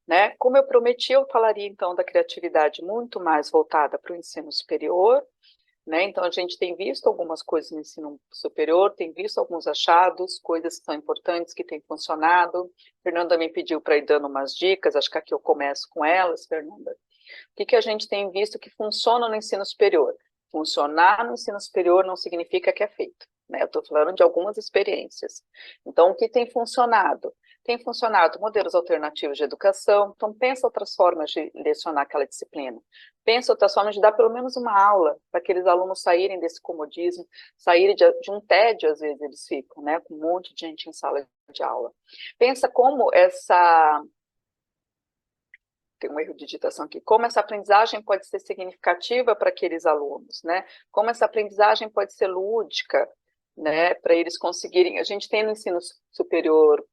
Né? Como eu prometi, eu falaria então da criatividade muito mais voltada para o ensino superior, né? Então, a gente tem visto algumas coisas no ensino superior, tem visto alguns achados, coisas que são importantes, que têm funcionado. Fernanda me pediu para ir dando umas dicas, acho que aqui eu começo com elas, Fernanda. O que a gente tem visto que funciona no ensino superior? Funcionar no ensino superior não significa que é feito, né? Eu estou falando de algumas experiências. Então, o que tem funcionado? Tem funcionado modelos alternativos de educação. Então, pensa outras formas de lecionar aquela disciplina. Pensa outras formas de dar pelo menos uma aula, para aqueles alunos saírem desse comodismo, saírem de um tédio, às vezes eles ficam, né, com um monte de gente em sala de aula. Pensa como tem um erro de digitação aqui, como essa aprendizagem pode ser significativa para aqueles alunos, né? Como essa aprendizagem pode ser lúdica, né, para eles conseguirem. A gente tem no ensino superior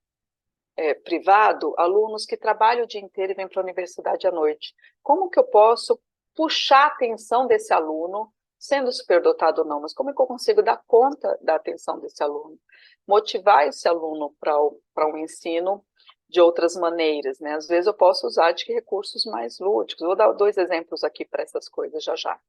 privado, alunos que trabalham o dia inteiro e vêm para a universidade à noite. Como que eu posso puxar a atenção desse aluno, sendo superdotado ou não, mas como é que eu consigo dar conta da atenção desse aluno? Motivar esse aluno para um ensino de outras maneiras, né? Às vezes eu posso usar de recursos mais lúdicos. Vou dar 2 exemplos aqui para essas coisas já já.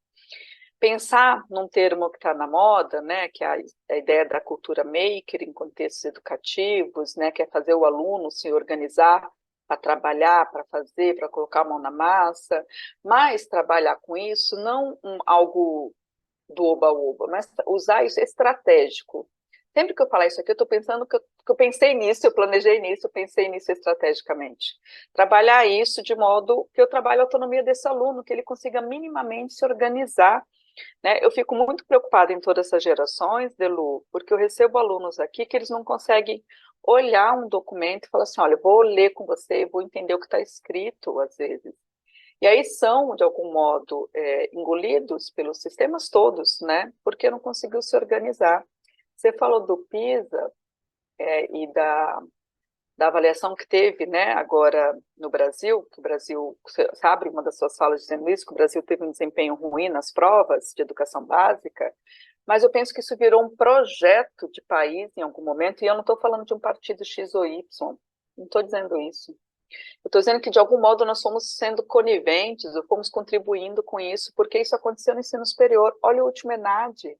Pensar num termo que está na moda, né, que é a ideia da cultura maker em contextos educativos, né, que é fazer o aluno se organizar para trabalhar, para fazer, para colocar a mão na massa, mas trabalhar com isso não algo do oba-oba, mas usar isso estratégico. Sempre que eu falar isso aqui, eu estou pensando que eu pensei nisso, eu planejei nisso, eu pensei nisso estrategicamente. Trabalhar isso de modo que eu trabalhe a autonomia desse aluno, que ele consiga minimamente se organizar, né? Eu fico muito preocupada em todas essas gerações, Delu, porque eu recebo alunos aqui que eles não conseguem olhar um documento e falar assim, olha, eu vou ler com você, vou entender o que está escrito, às vezes. E aí são, de algum modo, engolidos pelos sistemas todos, né? Porque não conseguiu se organizar. Você falou do PISA e da avaliação que teve, né, agora no Brasil, que o Brasil, você abre uma das suas falas dizendo isso, que o Brasil teve um desempenho ruim nas provas de educação básica, mas eu penso que isso virou um projeto de país em algum momento, e eu não estou falando de um partido X ou Y, não estou dizendo isso. Eu estou dizendo que, de algum modo, nós fomos sendo coniventes, ou fomos contribuindo com isso, porque isso aconteceu no ensino superior. Olha o último ENAD,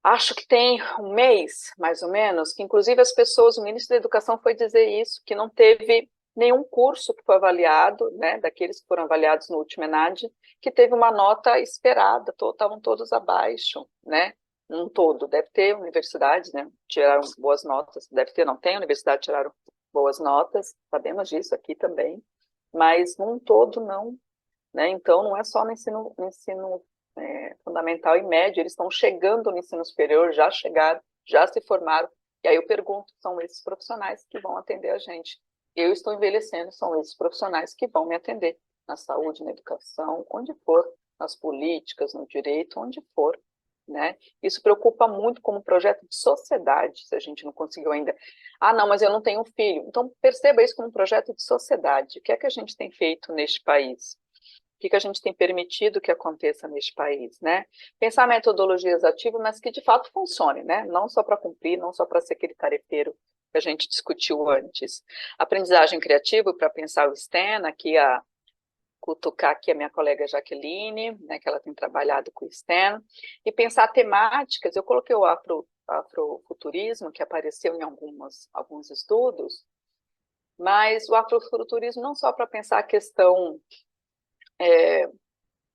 acho que tem um mês, mais ou menos, que inclusive as pessoas, o ministro da Educação foi dizer isso, que não teve nenhum curso que foi avaliado, né, daqueles que foram avaliados no último ENAD, que teve uma nota esperada, estavam todos abaixo, né, um todo, deve ter universidades, né, tiraram boas notas, deve ter, não tem universidade, tiraram boas notas, sabemos disso aqui também, mas num todo não, né, então não é só no ensino fundamental e médio, eles estão chegando no ensino superior, já chegaram, já se formaram, e aí eu pergunto, são esses profissionais que vão atender a gente. Eu estou envelhecendo, são esses profissionais que vão me atender, na saúde, na educação, onde for, nas políticas, no direito, onde for, né? Isso preocupa muito como projeto de sociedade, se a gente não conseguiu ainda. Ah, não, mas eu não tenho filho. Então, perceba isso como um projeto de sociedade. O que é que a gente tem feito neste país? O que a gente tem permitido que aconteça neste país, né? Pensar metodologias ativas, mas que de fato funcione, né? Não só para cumprir, não só para ser aquele tarefeiro que a gente discutiu antes. Aprendizagem criativa para pensar o STEM, aqui cutucar aqui a minha colega Jaqueline, né, que ela tem trabalhado com o STEM, e pensar temáticas. Eu coloquei o afrofuturismo, que apareceu em alguns estudos, mas o afrofuturismo não só para pensar a questão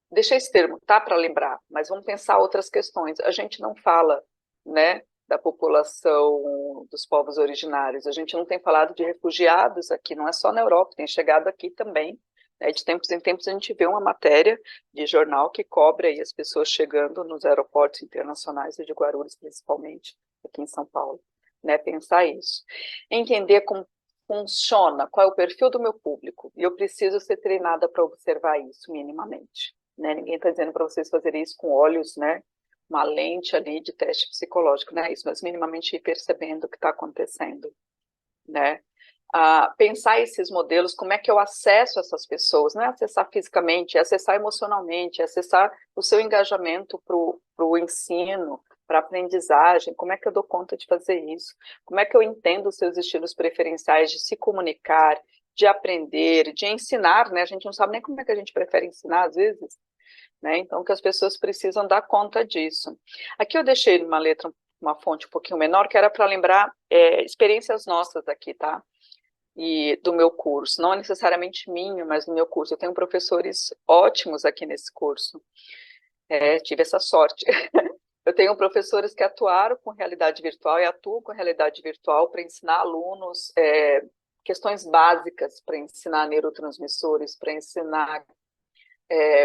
deixei esse termo, tá, para lembrar, mas vamos pensar outras questões. A gente não fala, né, da população dos povos originários, a gente não tem falado de refugiados aqui, não é só na Europa, tem chegado aqui também, né, de tempos em tempos a gente vê uma matéria de jornal que cobre aí as pessoas chegando nos aeroportos internacionais de Guarulhos, principalmente, aqui em São Paulo, né, pensar isso. Entender como funciona, qual é o perfil do meu público, e eu preciso ser treinada para observar isso minimamente. Né? Ninguém está dizendo para vocês fazerem isso com olhos, né? Uma lente ali de teste psicológico, não é isso, mas minimamente ir percebendo o que está acontecendo, né? Pensar esses modelos, como é que eu acesso essas pessoas, não é acessar fisicamente, é acessar emocionalmente, é acessar o seu engajamento para o ensino, para a aprendizagem, como é que eu dou conta de fazer isso, como é que eu entendo os seus estilos preferenciais de se comunicar, de aprender, de ensinar, né? A gente não sabe nem como é que a gente prefere ensinar, às vezes, né? Então, que as pessoas precisam dar conta disso. Aqui eu deixei uma letra, uma fonte um pouquinho menor, que era para lembrar experiências nossas aqui, tá? E do meu curso, não necessariamente minha, mas do meu curso. Eu tenho professores ótimos aqui nesse curso. Tive essa sorte. Eu tenho professores que atuaram com realidade virtual e atuam com realidade virtual para ensinar alunos questões básicas, para ensinar neurotransmissores, para ensinar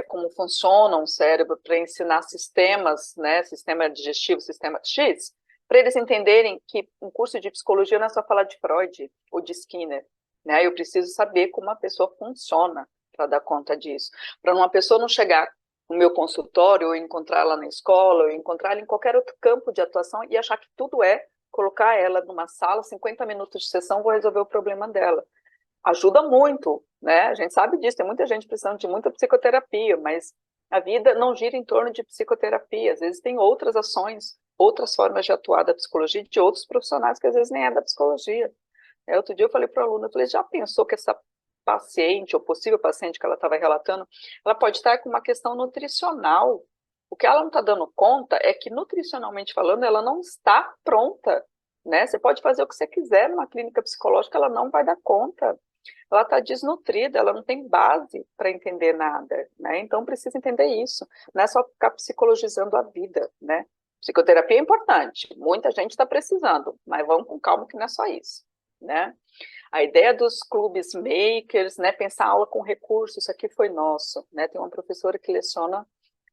como funciona um cérebro, para ensinar sistemas, né, sistema digestivo, sistema X, para eles entenderem que um curso de psicologia não é só falar de Freud ou de Skinner, né? Eu preciso saber como a pessoa funciona para dar conta disso, para uma pessoa não chegar no meu consultório, ou encontrar ela na escola, ou encontrar ela em qualquer outro campo de atuação e achar que tudo é colocar ela numa sala, 50 minutos de sessão, vou resolver o problema dela. Ajuda muito, né? A gente sabe disso, tem muita gente precisando de muita psicoterapia, mas a vida não gira em torno de psicoterapia, às vezes tem outras ações, outras formas de atuar da psicologia, de outros profissionais que às vezes nem é da psicologia. Outro dia eu falei para o aluno, eu falei, já pensou que essa paciente, ou possível paciente que ela estava relatando, ela pode estar com uma questão nutricional. O que ela não está dando conta é que, nutricionalmente falando, ela não está pronta, né? Você pode fazer o que você quiser numa clínica psicológica, ela não vai dar conta. Ela está desnutrida, ela não tem base para entender nada, né? Então precisa entender isso. Não é só ficar psicologizando a vida, né? Psicoterapia é importante, muita gente está precisando, mas vamos com calma que não é só isso, né? A ideia dos clubes makers, né, pensar aula com recursos, isso aqui foi nosso, né? Tem uma professora que leciona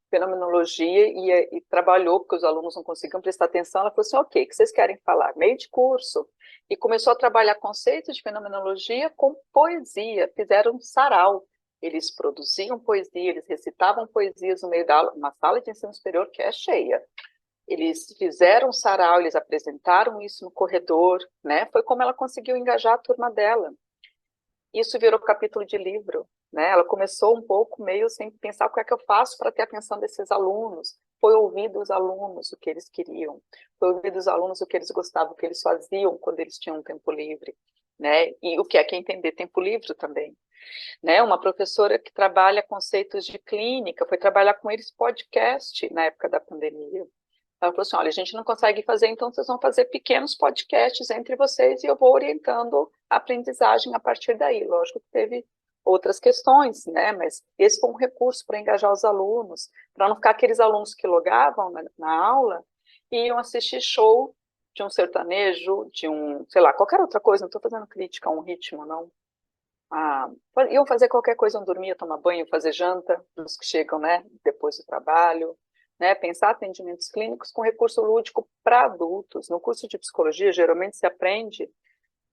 fenomenologia e trabalhou, porque os alunos não conseguiam prestar atenção, ela falou assim, ok, o que vocês querem falar? Meio de curso. E começou a trabalhar conceitos de fenomenologia com poesia, fizeram um sarau. Eles produziam poesia, eles recitavam poesias no meio da aula, uma sala de ensino superior que é cheia. Eles fizeram um sarau, eles apresentaram isso no corredor, né? Foi como ela conseguiu engajar a turma dela. Isso virou capítulo de livro, né? Ela começou um pouco meio sem pensar o que é que eu faço para ter a atenção desses alunos. Foi ouvir dos alunos o que eles queriam, foi ouvir dos alunos o que eles gostavam, o que eles faziam quando eles tinham tempo livre, né? E o que é entender tempo livre também, né? Uma professora que trabalha conceitos de clínica, foi trabalhar com eles podcast na época da pandemia. Ela falou assim, olha, a gente não consegue fazer, então vocês vão fazer pequenos podcasts entre vocês e eu vou orientando a aprendizagem a partir daí. Lógico que teve outras questões, né? Mas esse foi um recurso para engajar os alunos, para não ficar aqueles alunos que logavam na aula e iam assistir show de um sertanejo, de um, sei lá, qualquer outra coisa, não estou fazendo crítica a um ritmo, não. Iam fazer qualquer coisa, iam dormir, tomar banho, fazer janta, os que chegam, né, depois do trabalho, né, pensar atendimentos clínicos com recurso lúdico para adultos. No curso de psicologia, geralmente se aprende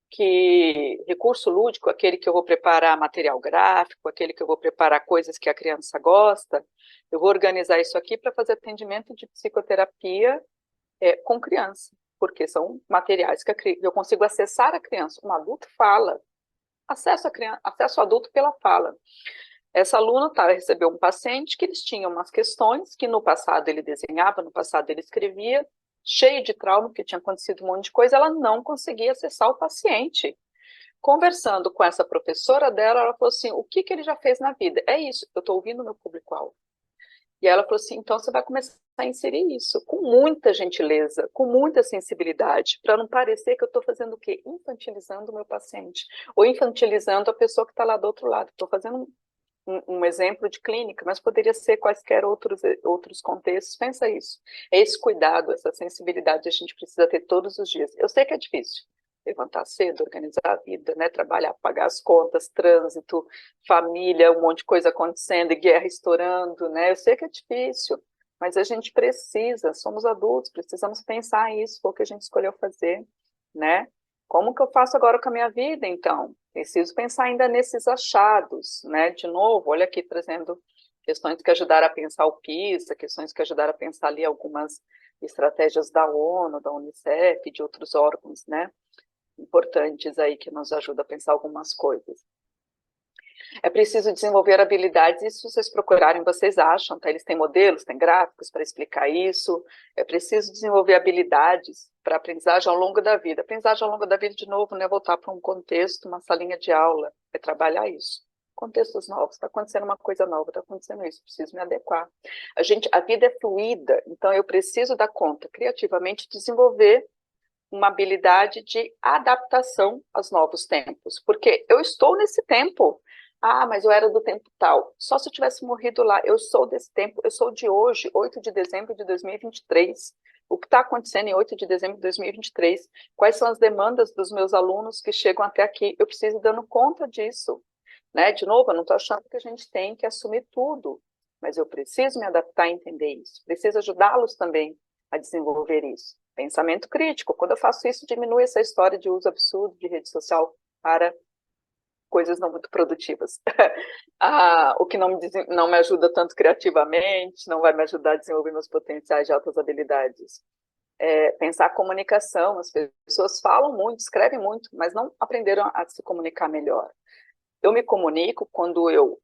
que recurso lúdico, aquele que eu vou preparar material gráfico, aquele que eu vou preparar coisas que a criança gosta, eu vou organizar isso aqui para fazer atendimento de psicoterapia com criança, porque são materiais que eu consigo acessar a criança. Um adulto fala, acesso ao adulto pela fala. Essa aluna recebeu um paciente que eles tinham umas questões que no passado ele desenhava, no passado ele escrevia, cheio de trauma, porque tinha acontecido um monte de coisa, ela não conseguia acessar o paciente. Conversando com essa professora dela, ela falou assim, o que ele já fez na vida? É isso, eu estou ouvindo o meu público-alvo. E ela falou assim, então você vai começar a inserir isso, com muita gentileza, com muita sensibilidade, para não parecer que eu estou fazendo o quê? Infantilizando o meu paciente, ou infantilizando a pessoa que está lá do outro lado. Estou fazendo um exemplo de clínica, mas poderia ser quaisquer outros contextos. Pensa isso. É esse cuidado, essa sensibilidade a gente precisa ter todos os dias. Eu sei que é difícil. Levantar cedo, organizar a vida, né? Trabalhar, pagar as contas, trânsito, família, um monte de coisa acontecendo, guerra estourando, né? Eu sei que é difícil, mas a gente precisa, somos adultos, precisamos pensar isso, foi o que a gente escolheu fazer, né? Como que eu faço agora com a minha vida, então? Preciso pensar ainda nesses achados, né? De novo, olha aqui trazendo questões que ajudaram a pensar o PISA, questões que ajudaram a pensar ali algumas estratégias da ONU, da Unicef, de outros órgãos, né? Importantes aí que nos ajudam a pensar algumas coisas. É preciso desenvolver habilidades, e se vocês procurarem, vocês acham, tá? Eles têm modelos, têm gráficos para explicar isso. É preciso desenvolver habilidades para aprendizagem ao longo da vida. Aprendizagem ao longo da vida, de novo, não é voltar para um contexto, uma salinha de aula, é trabalhar isso. Contextos novos, está acontecendo uma coisa nova, está acontecendo isso, preciso me adequar. A vida é fluida, então eu preciso dar conta, criativamente, desenvolver uma habilidade de adaptação aos novos tempos, porque eu estou nesse tempo. Ah, mas eu era do tempo tal. Só se eu tivesse morrido lá. Eu sou desse tempo, eu sou de hoje, 8 de dezembro de 2023. O que está acontecendo em 8 de dezembro de 2023? Quais são as demandas dos meus alunos que chegam até aqui? Eu preciso ir dando conta disso. Né? De novo, eu não estou achando que a gente tem que assumir tudo, mas eu preciso me adaptar e entender isso. Preciso ajudá-los também a desenvolver isso. Pensamento crítico. Quando eu faço isso, diminui essa história de uso absurdo de rede social para coisas não muito produtivas. O que não me ajuda tanto criativamente, não vai me ajudar a desenvolver meus potenciais de altas habilidades. Pensar a comunicação, as pessoas falam muito, escrevem muito, mas não aprenderam a se comunicar melhor. Eu me comunico quando eu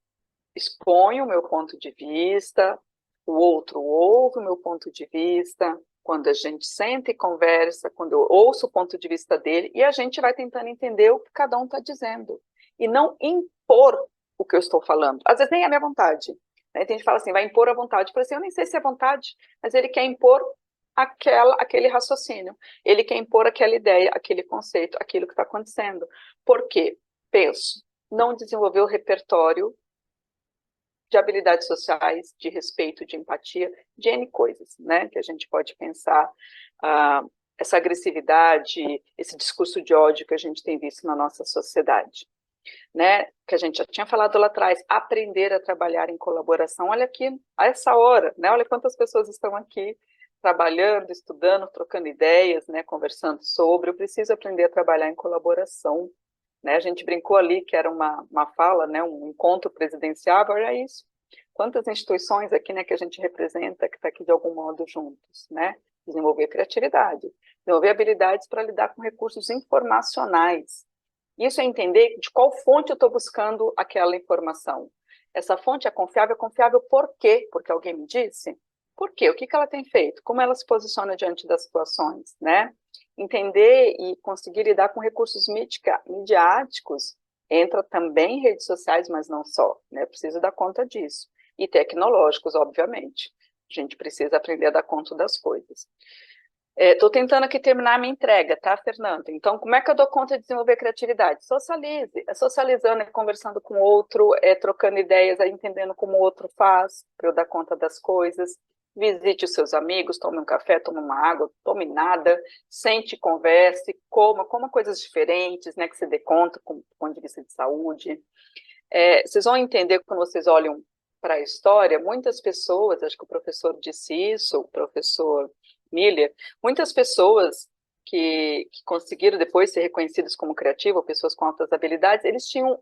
exponho o meu ponto de vista, o outro ouve o meu ponto de vista, quando a gente senta e conversa, quando eu ouço o ponto de vista dele, e a gente vai tentando entender o que cada um está dizendo, e não impor o que eu estou falando. Às vezes nem é a minha vontade. Né? Tem gente que fala assim, vai impor a vontade. Eu falo assim, eu nem sei se é vontade, mas ele quer impor aquele raciocínio, ele quer impor aquela ideia, aquele conceito, aquilo que está acontecendo. Por quê? Penso, não desenvolver o repertório de habilidades sociais, de respeito, de empatia, de N coisas, né, que a gente pode pensar, essa agressividade, esse discurso de ódio que a gente tem visto na nossa sociedade, né, que a gente já tinha falado lá atrás, aprender a trabalhar em colaboração. Olha aqui, a essa hora, né, olha quantas pessoas estão aqui trabalhando, estudando, trocando ideias, né, conversando sobre. Eu preciso aprender a trabalhar em colaboração. Né? A gente brincou ali que era uma fala, né, um encontro presidencial, olha isso. Quantas instituições aqui, né, que a gente representa, que está aqui de algum modo juntos, né? Desenvolver criatividade, desenvolver habilidades para lidar com recursos informacionais. Isso é entender de qual fonte eu estou buscando aquela informação. Essa fonte é confiável por quê? Porque alguém me disse? Por quê? O que ela tem feito? Como ela se posiciona diante das situações, né? Entender e conseguir lidar com recursos midiáticos entra também em redes sociais, mas não só, né? Eu preciso dar conta disso. E tecnológicos, obviamente. A gente precisa aprender a dar conta das coisas. Estou tentando aqui terminar a minha entrega, tá, Fernando? Então, como é que eu dou conta de desenvolver criatividade? Socialize, socializando, conversando com o outro, trocando ideias, entendendo como o outro faz, para eu dar conta das coisas. Visite os seus amigos, tome um café, tome uma água, tome nada, sente, converse, coma coisas diferentes, né, que você dê conta, do ponto de vista de saúde. Vocês vão entender quando vocês olham para a história, muitas pessoas, acho que o professor disse isso, o professor Miller, muitas pessoas que conseguiram depois ser reconhecidas como criativas, pessoas com altas habilidades, eles tinham,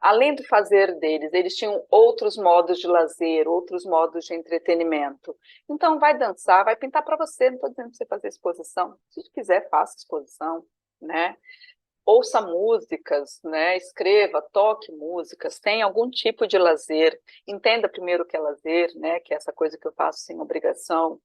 além do fazer deles, eles tinham outros modos de lazer, outros modos de entretenimento. Então, vai dançar, vai pintar para você, não estou dizendo para você fazer exposição, se quiser, faça exposição, né? Ouça músicas, né? Escreva, toque músicas, tenha algum tipo de lazer, entenda primeiro o que é lazer, né? Que é essa coisa que eu faço sem obrigação.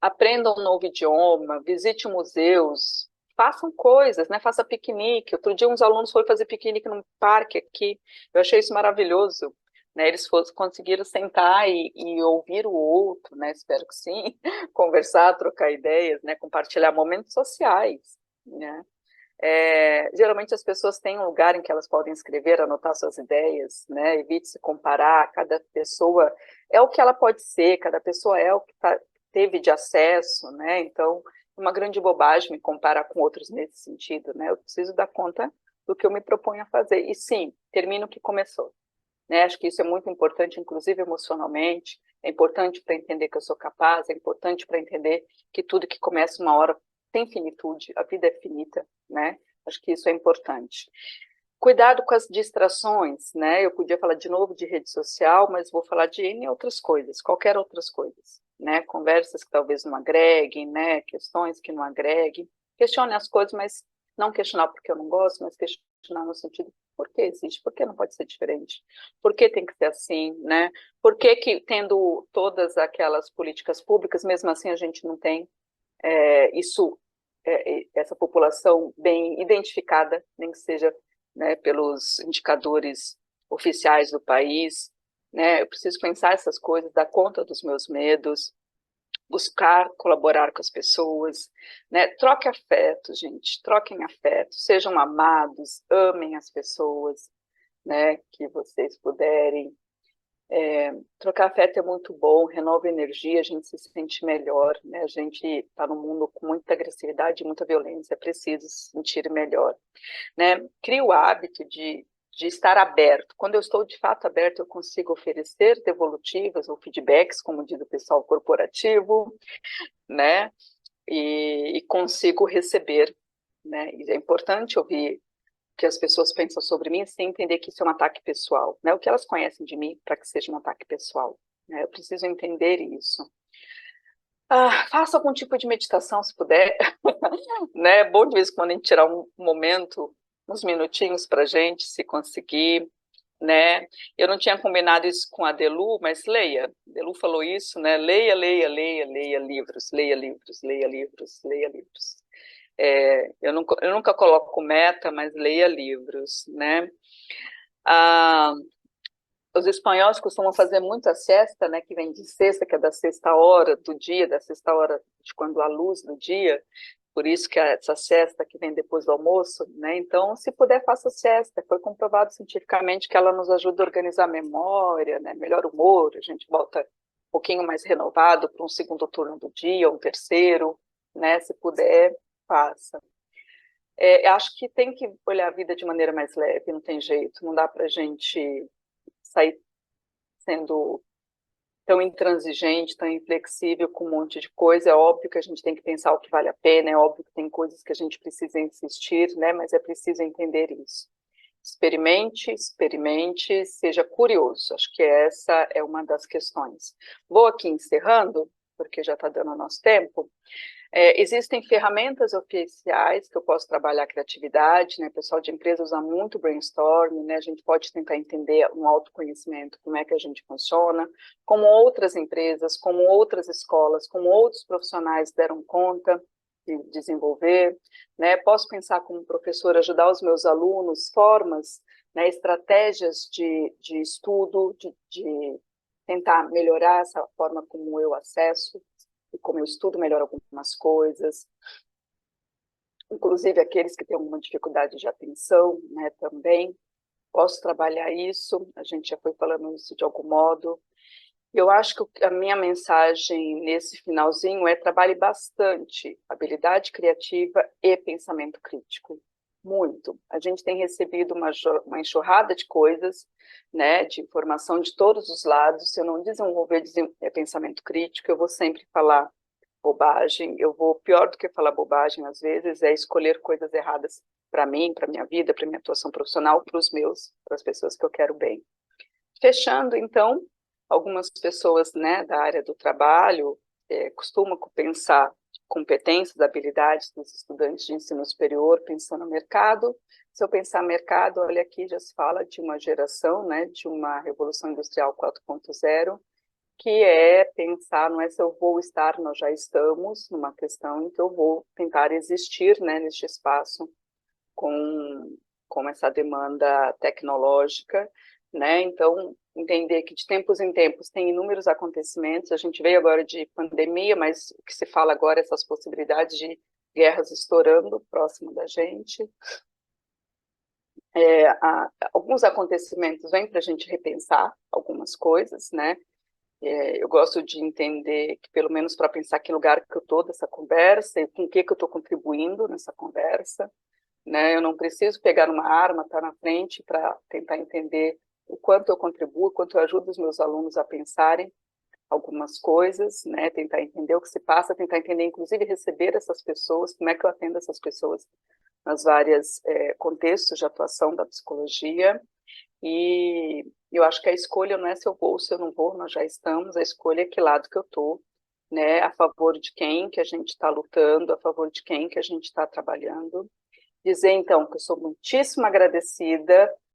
Aprenda um novo idioma, visite museus, façam coisas, né? Faça piquenique. Outro dia uns alunos foram fazer piquenique num parque aqui, eu achei isso maravilhoso. Né, eles conseguiram sentar e ouvir o outro, né? Espero que sim, conversar, trocar ideias, né? Compartilhar momentos sociais, né? Geralmente as pessoas têm um lugar em que elas podem escrever, anotar suas ideias, né? Evite se comparar, cada pessoa é o que ela pode ser, cada pessoa é o que teve de acesso, né? Então, é uma grande bobagem me comparar com outros nesse sentido, né? Eu preciso dar conta do que eu me proponho a fazer. E sim, termino o que começou. Né? Acho que isso é muito importante, inclusive emocionalmente, é importante para entender que eu sou capaz, é importante para entender que tudo que começa uma hora tem finitude, a vida é finita, né? Acho que isso é importante. Cuidado com as distrações, né? Eu podia falar de novo de rede social, mas vou falar de N outras coisas, qualquer outras coisas, né? Conversas que talvez não agreguem, né? Questões que não agreguem. Questione as coisas, mas não questionar porque eu não gosto, mas questionar no sentido por que existe, por que não pode ser diferente, por que tem que ser assim, né? Por que tendo todas aquelas políticas públicas, mesmo assim a gente não tem essa população bem identificada, nem que seja, né, pelos indicadores oficiais do país, né? Eu preciso pensar essas coisas, dar conta dos meus medos, buscar colaborar com as pessoas, né? Troque afetos, gente, troquem afetos, sejam amados, amem as pessoas, né, que vocês puderem. Trocar afeto é muito bom, renova a energia, a gente se sente melhor, né? A gente está num mundo com muita agressividade, muita violência, é preciso se sentir melhor, né? Cria o hábito de estar aberto. Quando eu estou de fato aberto, eu consigo oferecer devolutivas ou feedbacks, como diz o pessoal corporativo, né? E consigo receber, né? E é importante ouvir que as pessoas pensam sobre mim sem entender que isso é um ataque pessoal, né? O que elas conhecem de mim para que seja um ataque pessoal, né? Eu preciso entender isso. Faça algum tipo de meditação, se puder, né? É bom de vez em quando a gente tirar um momento, uns minutinhos para a gente, se conseguir, né? Eu não tinha combinado isso com a Delu, mas leia. A Delu falou isso, né? Leia, leia, leia, leia livros, leia livros, leia livros, leia livros. Eu nunca coloco meta, mas leia livros, né? Os espanhóis costumam fazer muito a siesta, né? Que vem de sexta, que é da sexta hora do dia, da sexta hora de quando há luz no dia. Por isso que essa siesta que vem depois do almoço, né? Então, se puder, faça siesta. Foi comprovado cientificamente que ela nos ajuda a organizar a memória, né? Melhor humor, a gente volta um pouquinho mais renovado para um segundo turno do dia, um terceiro, né? Se puder, faça. Acho que tem que olhar a vida de maneira mais leve, não tem jeito, não dá para a gente sair sendo tão intransigente, tão inflexível com um monte de coisa. É óbvio que a gente tem que pensar o que vale a pena, é óbvio que tem coisas que a gente precisa insistir, né? Mas é preciso entender isso. Experimente, experimente, seja curioso. Acho que essa é uma das questões. Vou aqui encerrando, porque já está dando o nosso tempo. Existem ferramentas oficiais que eu posso trabalhar a criatividade, né? O pessoal de empresa usa muito brainstorming, né? A gente pode tentar entender um autoconhecimento, como é que a gente funciona, como outras empresas, como outras escolas, como outros profissionais deram conta de desenvolver, né? Posso pensar como professor, ajudar os meus alunos, formas, né? Estratégias de estudo, de tentar melhorar essa forma como eu acesso, e como eu estudo melhor algumas coisas, inclusive aqueles que têm alguma dificuldade de atenção, né, também. Posso trabalhar isso, a gente já foi falando isso de algum modo. Eu acho que a minha mensagem nesse finalzinho é: trabalhe bastante habilidade criativa e pensamento crítico. Muito. A gente tem recebido uma enxurrada de coisas, né, de informação de todos os lados. Se eu não desenvolver pensamento crítico, eu vou sempre falar bobagem. Pior do que falar bobagem, às vezes, é escolher coisas erradas para mim, para minha vida, para minha atuação profissional, para as pessoas que eu quero bem. Fechando, então, algumas pessoas, né, da área do trabalho costumam pensar competências, habilidades dos estudantes de ensino superior, pensando no mercado. Se eu pensar mercado, olha aqui, já se fala de uma geração, né, de uma revolução industrial 4.0, que é pensar, não é se eu vou estar, nós já estamos numa questão em que eu vou tentar existir, né, neste espaço com essa demanda tecnológica, né? Então, entender que de tempos em tempos tem inúmeros acontecimentos. A gente veio agora de pandemia, mas o que se fala agora é essas possibilidades de guerras estourando próximo da gente. Alguns acontecimentos vêm para a gente repensar algumas coisas, né? Eu gosto de entender que, pelo menos para pensar que lugar que eu estou dessa conversa e com o que eu estou contribuindo nessa conversa, né? Eu não preciso pegar uma arma, estar na frente para tentar entender o quanto eu contribuo, o quanto eu ajudo os meus alunos a pensarem algumas coisas, né? Tentar entender o que se passa, tentar entender, inclusive, receber essas pessoas, como é que eu atendo essas pessoas nas várias contextos de atuação da psicologia. E eu acho que a escolha não é se eu vou ou se eu não vou, nós já estamos, a escolha é que lado que eu estou, né? A favor de quem que a gente está lutando, a favor de quem que a gente está trabalhando. Dizer, então, que eu sou muitíssimo agradecida